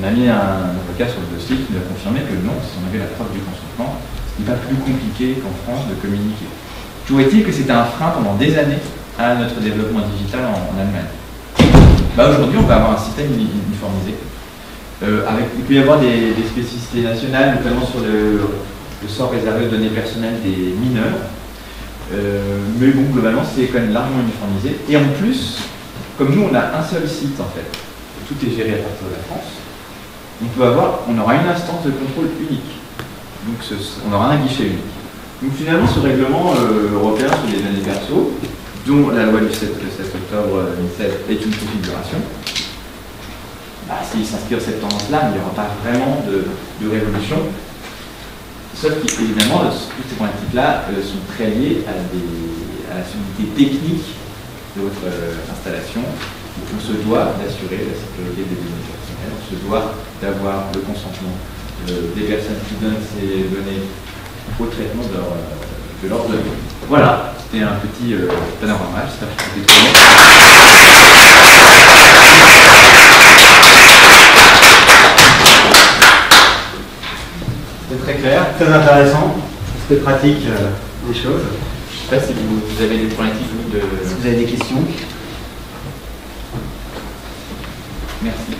On a mis un avocat sur le dossier qui nous a confirmé que non, si on avait la preuve du consentement, ce n'est pas plus compliqué qu'en France de communiquer. Toujours est-il que c'était un frein pendant des années à notre développement digital en Allemagne. Bah, aujourd'hui, on va avoir un système uniformisé. Il peut y avoir des spécificités nationales, notamment sur le sort réservé aux données personnelles des mineurs. Mais bon, globalement, c'est quand même largement uniformisé. Et en plus, comme nous, on a un seul site, en fait, tout est géré à partir de la France, on aura une instance de contrôle unique. Donc, on aura un guichet unique. Donc, finalement, ce règlement européen sur les données perso, dont la loi du 7 octobre 2007 est une configuration, bah, s'il s'inspire de cette tendance-là, il n'y aura pas vraiment de révolution. Sauf qu'évidemment, toutes ces problématiques-là sont très liées à la solidité technique de votre installation. On se doit d'assurer la sécurité des données personnelles, on se doit d'avoir le consentement des personnes qui donnent ces données au traitement de leurs données. Voilà, c'était un petit panorama, j'espère que c'était très bien. clair, très intéressant, aspect pratique des choses. Je ne sais pas si vous avez des problématiques vous, de... Si vous avez des questions. Merci.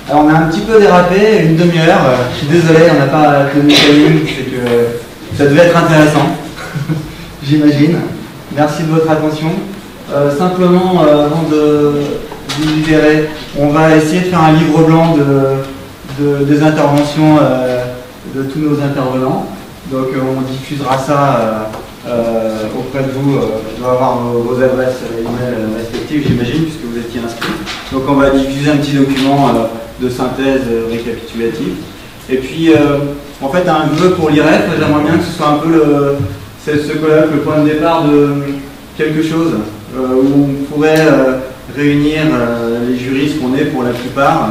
Alors on a un petit peu dérapé, une demi-heure, je suis désolé, on n'a pas tenu le timing, c'est que ça devait être intéressant, j'imagine. Merci de votre attention. Simplement, avant de vous libérer, on va essayer de faire un livre blanc des interventions de tous nos intervenants. Donc on diffusera ça auprès de vous. Je dois avoir vos adresses email respectives, j'imagine, puisque vous étiez inscrits. Donc on va diffuser un petit document de synthèse récapitulative. Et puis, en fait, un vœu pour l'IREF, j'aimerais bien que ce soit un peu ce colloque, le point de départ de quelque chose, où on pourrait réunir les juristes qu'on est pour la plupart,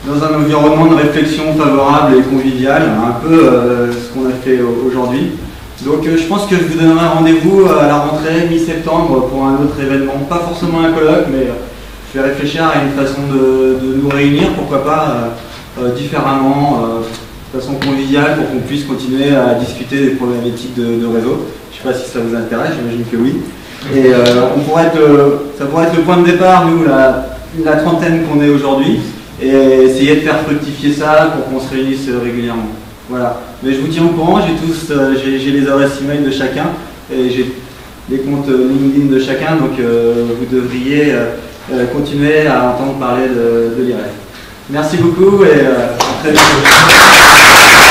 dans un environnement de réflexion favorable et convivial, un peu ce qu'on a fait aujourd'hui. Donc je pense que je vous donnerai rendez-vous à la rentrée mi-septembre pour un autre événement, pas forcément un colloque, mais je vais réfléchir à une façon de nous réunir, pourquoi pas différemment, de façon conviviale, pour qu'on puisse continuer à discuter des problématiques de réseau. Je ne sais pas si ça vous intéresse, j'imagine que oui. Et ça pourrait être le point de départ, nous, la trentaine qu'on est aujourd'hui, et essayer de faire fructifier ça pour qu'on se réunisse régulièrement. Voilà. Mais je vous tiens au courant, j'ai les adresses email de chacun, et j'ai les comptes LinkedIn de chacun, donc vous devriez continuer à entendre parler de l'IREF. Merci beaucoup et à très bientôt.